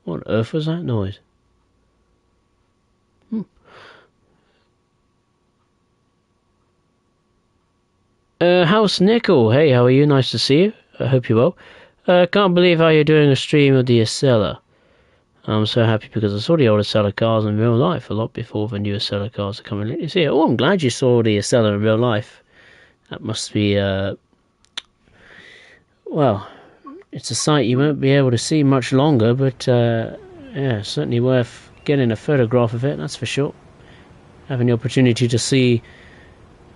[SPEAKER 1] What on earth was that noise? House Nickel, hey, how are you? Nice to see you. I hope you're well. Can't believe how you're doing a stream of the Acela. I'm so happy because I saw the old Acela cars in real life a lot before the new Acela cars are coming. Let me see. Oh, I'm glad you saw the Acela in real life. That must be, well, it's a sight you won't be able to see much longer, but yeah, certainly worth getting a photograph of it, that's for sure. Having the opportunity to see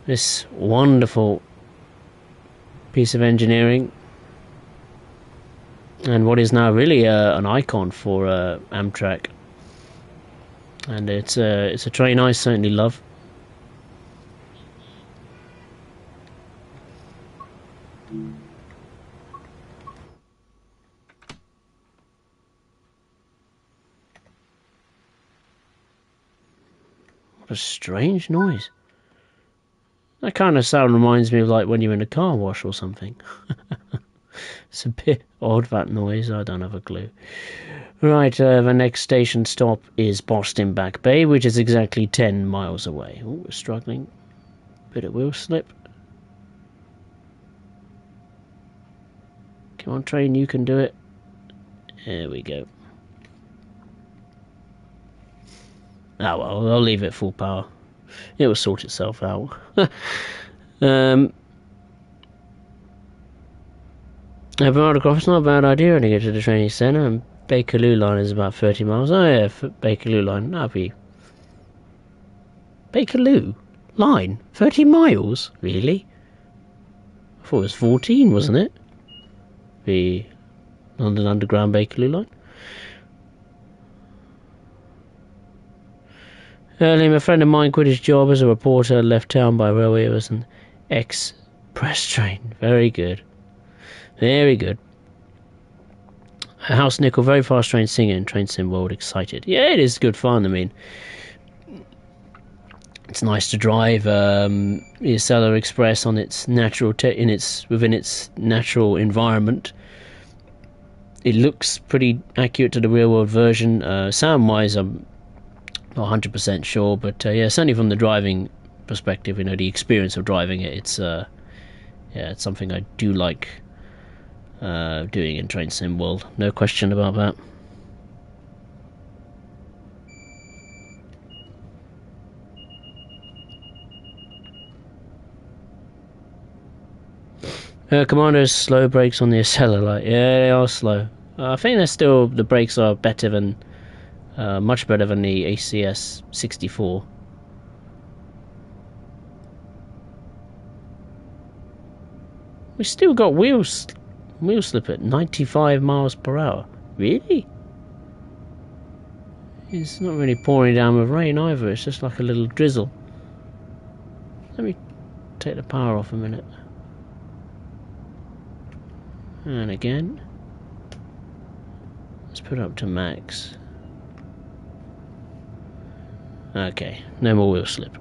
[SPEAKER 1] this wonderful piece of engineering and what is now really an icon for Amtrak, and it's a train I certainly love. What a strange noise. That kind of sound reminds me of like when you're in a car wash or something. It's a bit odd, that noise. I don't have a clue. Right, the next station stop is Boston Back Bay, which is exactly 10 miles away. Oh, we're struggling. Bit of wheel slip. Come on, train, you can do it. There we go. Oh well, I'll leave it full power. It will sort itself out. Banana it's not a bad idea to get to the training centre, and Bakerloo line is about 30 miles. Oh yeah, Bakerloo line, that'd be... Bakerloo line? 30 miles? Really? I thought it was 14, wasn't it? The London Underground Bakerloo line. Earlier, a friend of mine quit his job as a reporter, left town by railway. It was an express train. Very good. Very good. House Nickel, very fast train singing, train sim world excited. Yeah, it is good fun. I mean, it's nice to drive the Acela Express on its natural within its natural environment. It looks pretty accurate to the real world version. Sound wise, I'm not 100% sure, but yeah, certainly from the driving perspective, you know, the experience of driving it, it's yeah, it's something I do like doing in train sim world. No question about that. Commando's slow brakes on the Acela, like, yeah, they are slow. I think the brakes are better than, much better than the ACS 64. We still got wheel slip at 95 miles per hour. Really? It's not really pouring down with rain either, it's just like a little drizzle. Let me take the power off a minute. And again. Let's put it up to max. Okay, no more wheel slip.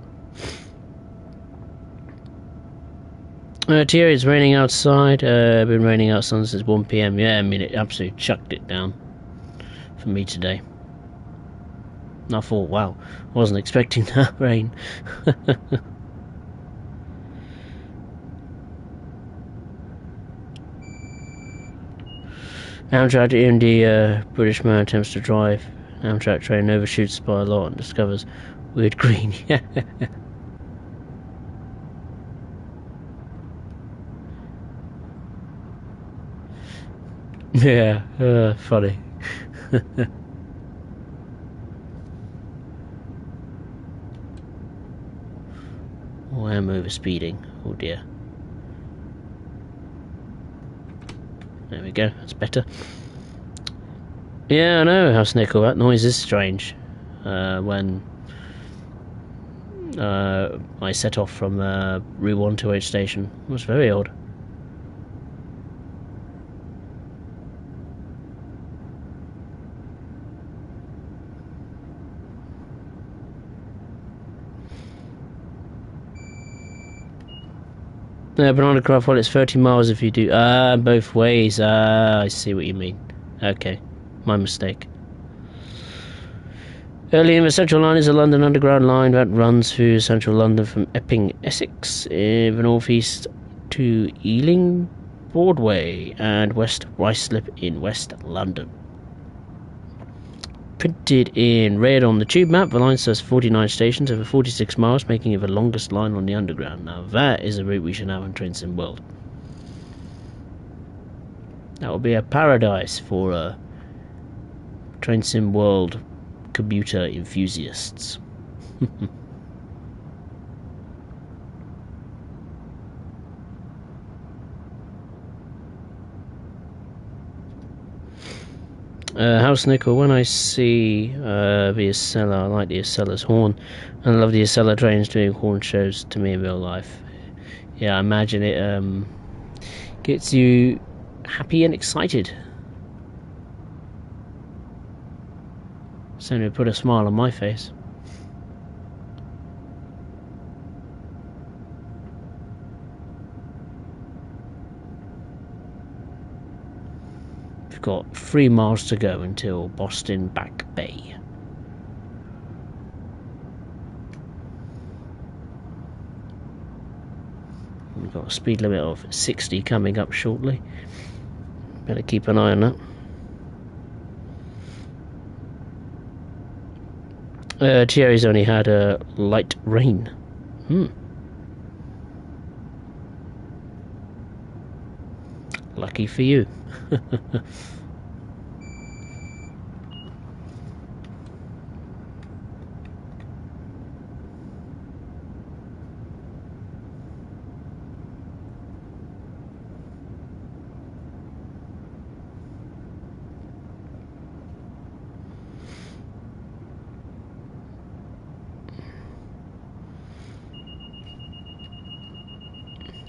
[SPEAKER 1] Thierry, it's raining outside. Been raining outside since 1 PM. Yeah, I mean, it absolutely chucked it down for me today. And I thought, wow, I wasn't expecting that rain. Amtrak EMD, British man attempts to drive Amtrak train, overshoots by a lot and discovers weird green. Yeah, funny. Oh, I am over speeding. Oh dear. There we go, that's better. Yeah, I know, House Nickel, that noise is strange. When I set off from Route 128 station. It was very odd. Banana Craft, well, it's 30 miles if you do. Both ways. I see what you mean. Okay, my mistake. Early in the Central Line is a London Underground line that runs through central London from Epping, Essex, in the northeast to Ealing Broadway and West Ruislip in West London. Printed in red on the tube map, the line serves 49 stations over 46 miles, making it the longest line on the Underground. Now that is a route we should have on Train Sim World. That will be a paradise for Train Sim World commuter enthusiasts. House Nickel, when I see the Acela, I like the Acela's horn, and I love the Acela trains doing horn shows to me in real life. Yeah, I imagine it gets you happy and excited. Certainly put a smile on my face. We've got 3 miles to go until Boston Back Bay. We've got a speed limit of 60 coming up shortly. Better keep an eye on that. Thierry's only had a light rain. Lucky for you.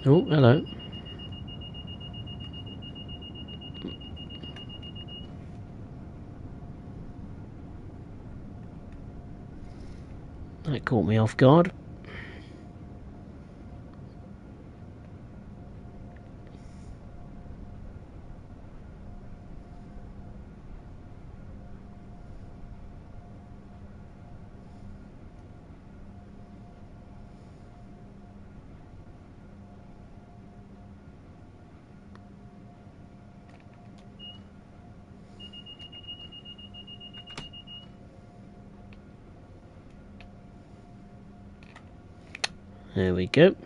[SPEAKER 1] Oh, hello. That caught me off guard. There we go.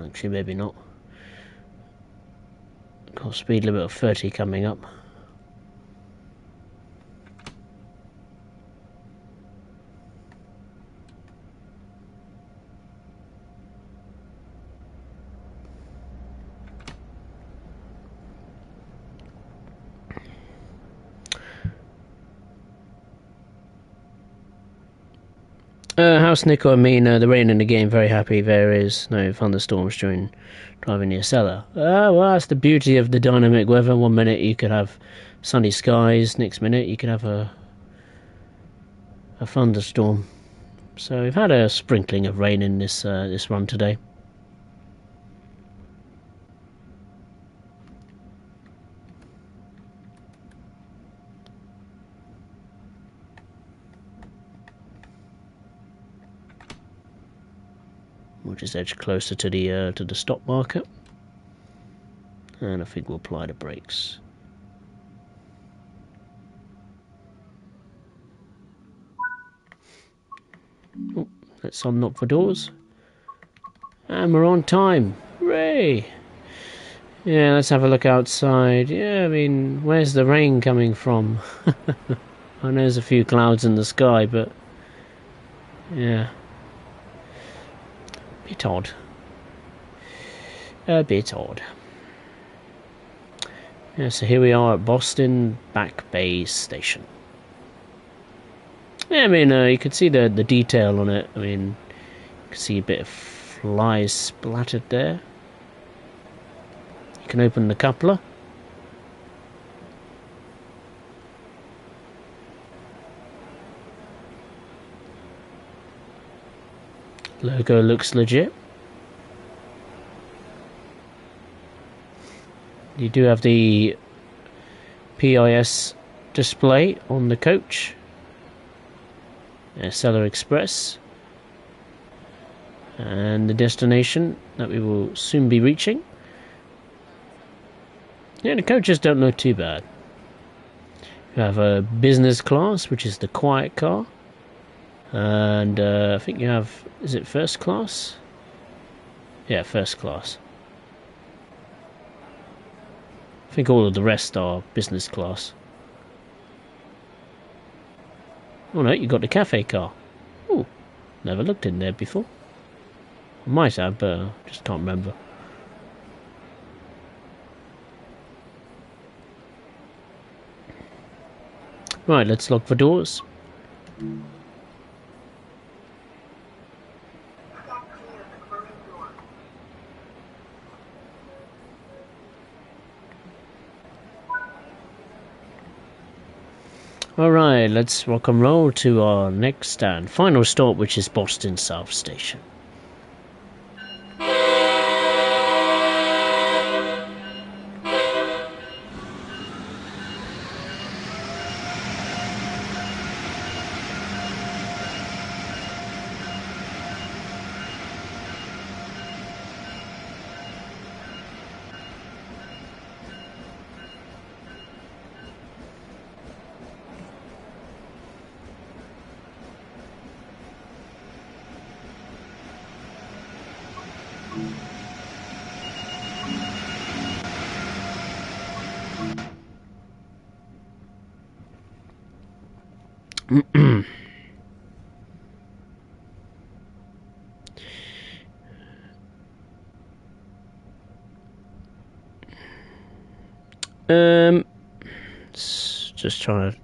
[SPEAKER 1] Actually, maybe not. Got a speed limit of 30 coming up. House Nico, I mean, the rain in the game, very happy. There is no thunderstorms during driving the Acela. Well, that's the beauty of the dynamic weather. One minute you could have sunny skies, next minute you could have a thunderstorm. So we've had a sprinkling of rain in this run today. We'll just edge closer to the stop marker, and I think we'll apply the brakes. Oh, let's unlock the doors, and we're on time. Hooray! Yeah, let's have a look outside. Yeah, I mean, where's the rain coming from? I know there's a few clouds in the sky, but yeah, a bit odd. A bit odd. Yeah, so here we are at Boston Back Bay Station. Yeah, I mean, you can see the detail on it. I mean, you can see a bit of flies splattered there. You can open the coupler. Logo looks legit. You do have the PIS display on the coach. Acela Express. And the destination that we will soon be reaching. Yeah, the coaches don't look too bad. You have a business class, which is the quiet car. And I think you have, is it first class? Yeah, first class. I think all of the rest are business class. Oh no, you got the cafe car. Oh, never looked in there before. I might have, but I just can't remember. Right, let's lock the doors. Alright, let's rock and roll to our next and final stop, which is Boston South Station. Just trying to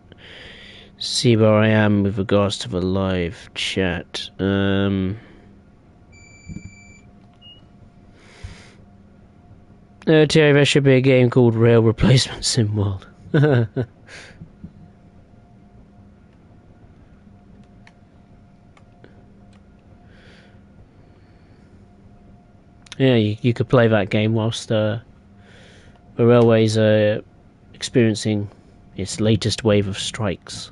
[SPEAKER 1] see where I am with regards to the live chat. Terry, there should be a game called Rail Replacement Sim World. Yeah, you could play that game whilst the railways are experiencing its latest wave of strikes.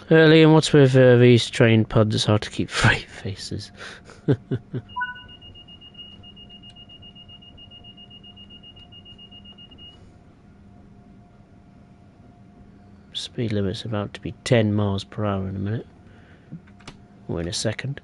[SPEAKER 1] Liam, what's with these train pods? It's hard to keep straight faces. Speed limit's about to be 10 miles per hour in a minute. Or in a second.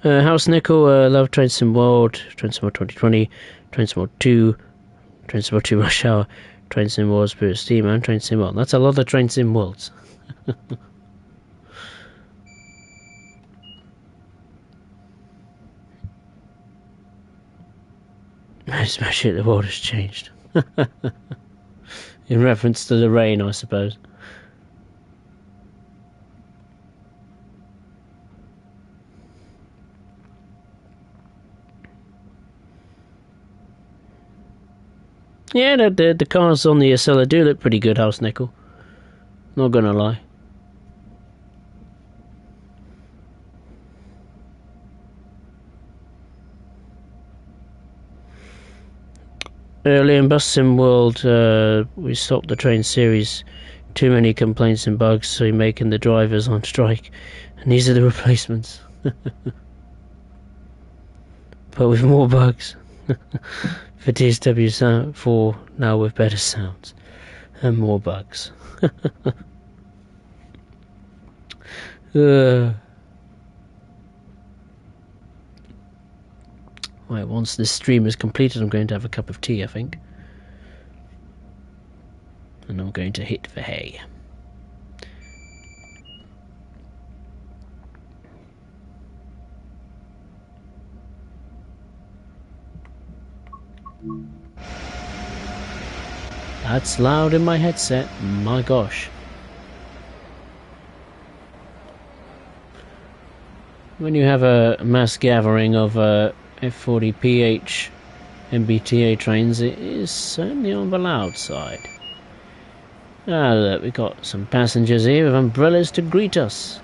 [SPEAKER 1] House Nickel, love Train Sim World, Train Sim World 2020, Train Sim World 2, Train Sim World 2 Rush Hour, Train Sim World Spirit Steam, and Train Sim World. That's a lot of Train Sim Worlds. Especially the world has changed. In reference to the rain, I suppose. Yeah, the cars on the Acela do look pretty good, House Nickel. Not gonna lie. Early in Bus Sim World, we stopped the train series. Too many complaints and bugs, so making the drivers on strike. And these are the replacements. But with more bugs. For TSW4 now with better sounds. And more bugs. Right, once this stream is completed, I'm going to have a cup of tea, I think. And I'm going to hit for hay. That's loud in my headset, my gosh. When you have a mass gathering of F40PH MBTA trains, it is certainly on the loud side. Ah, look, we got some passengers here with umbrellas to greet us.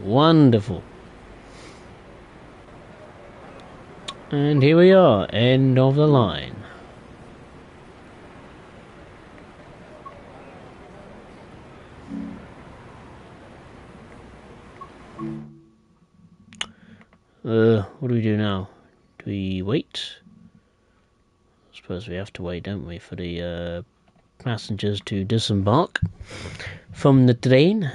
[SPEAKER 1] Wonderful. And here we are, end of the line. What do we do now? Do we wait? I suppose we have to wait, don't we, for the passengers to disembark from the train.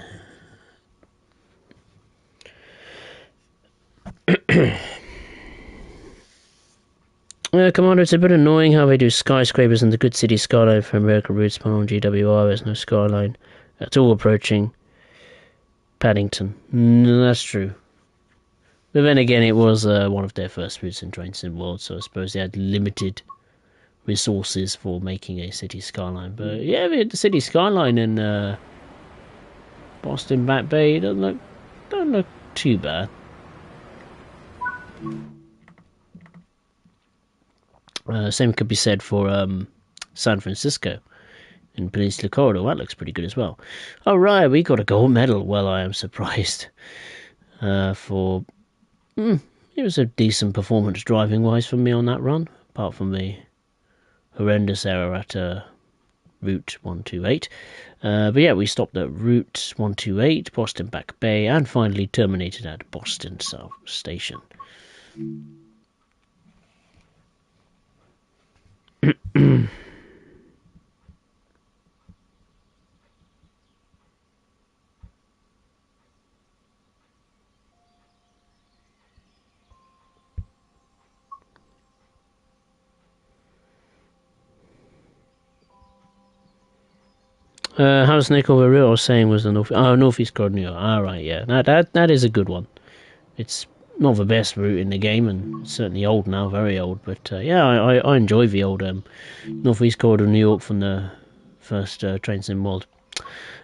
[SPEAKER 1] Commander, it's a bit annoying how they do skyscrapers in the good city skyline for American routes, but on GWR there's no skyline. That's all approaching Paddington. That's true. But then again, it was one of their first routes in Train Sim World, so I suppose they had limited resources for making a city skyline. But yeah, the city skyline in Boston Back Bay don't look too bad. Same could be said for San Francisco in Peninsula Corridor. That looks pretty good as well. All right, we got a gold medal. Well, I am surprised. It was a decent performance driving wise for me on that run, apart from the horrendous error at Route 128. But yeah, we stopped at Route 128, Boston Back Bay, and finally terminated at Boston South Station. How's Nickel the real saying was the Northeast Corridor. Alright, yeah. That is a good one. It's not the best route in the game, and it's certainly old now, very old. But yeah, I enjoy the old Northeast Corridor of New York from the first Train Sim World.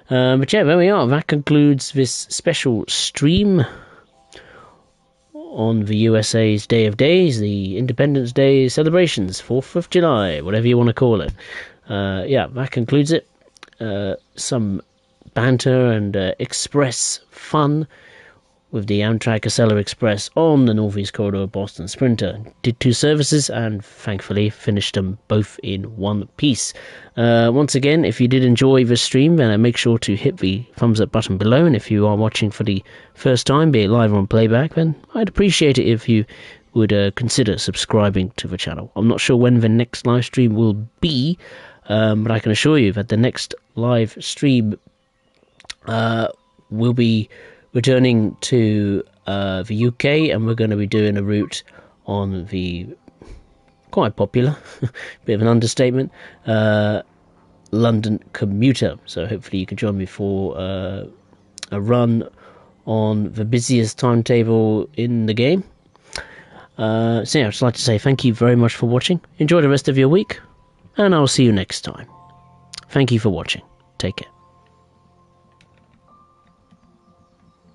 [SPEAKER 1] But yeah, there we are. That concludes this special stream on the USA's Day of Days, the Independence Day celebrations, 4th of July, whatever you want to call it. Yeah, that concludes it. Some banter and express fun with the Amtrak Acela Express on the Northeast Corridor of Boston Sprinter. Did 2 services and thankfully finished them both in one piece. Once again, if you did enjoy this stream, then make sure to hit the thumbs up button below, and if you are watching for the first time, be it live or on playback, then I'd appreciate it if you would consider subscribing to the channel. I'm not sure when the next live stream will be, but I can assure you that the next live stream will be returning to the UK, and we're going to be doing a route on the quite popular, bit of an understatement, London commuter. So hopefully you can join me for a run on the busiest timetable in the game. So yeah, I'd just like to say thank you very much for watching. Enjoy the rest of your week, and I'll see you next time. Thank you for watching. Take care.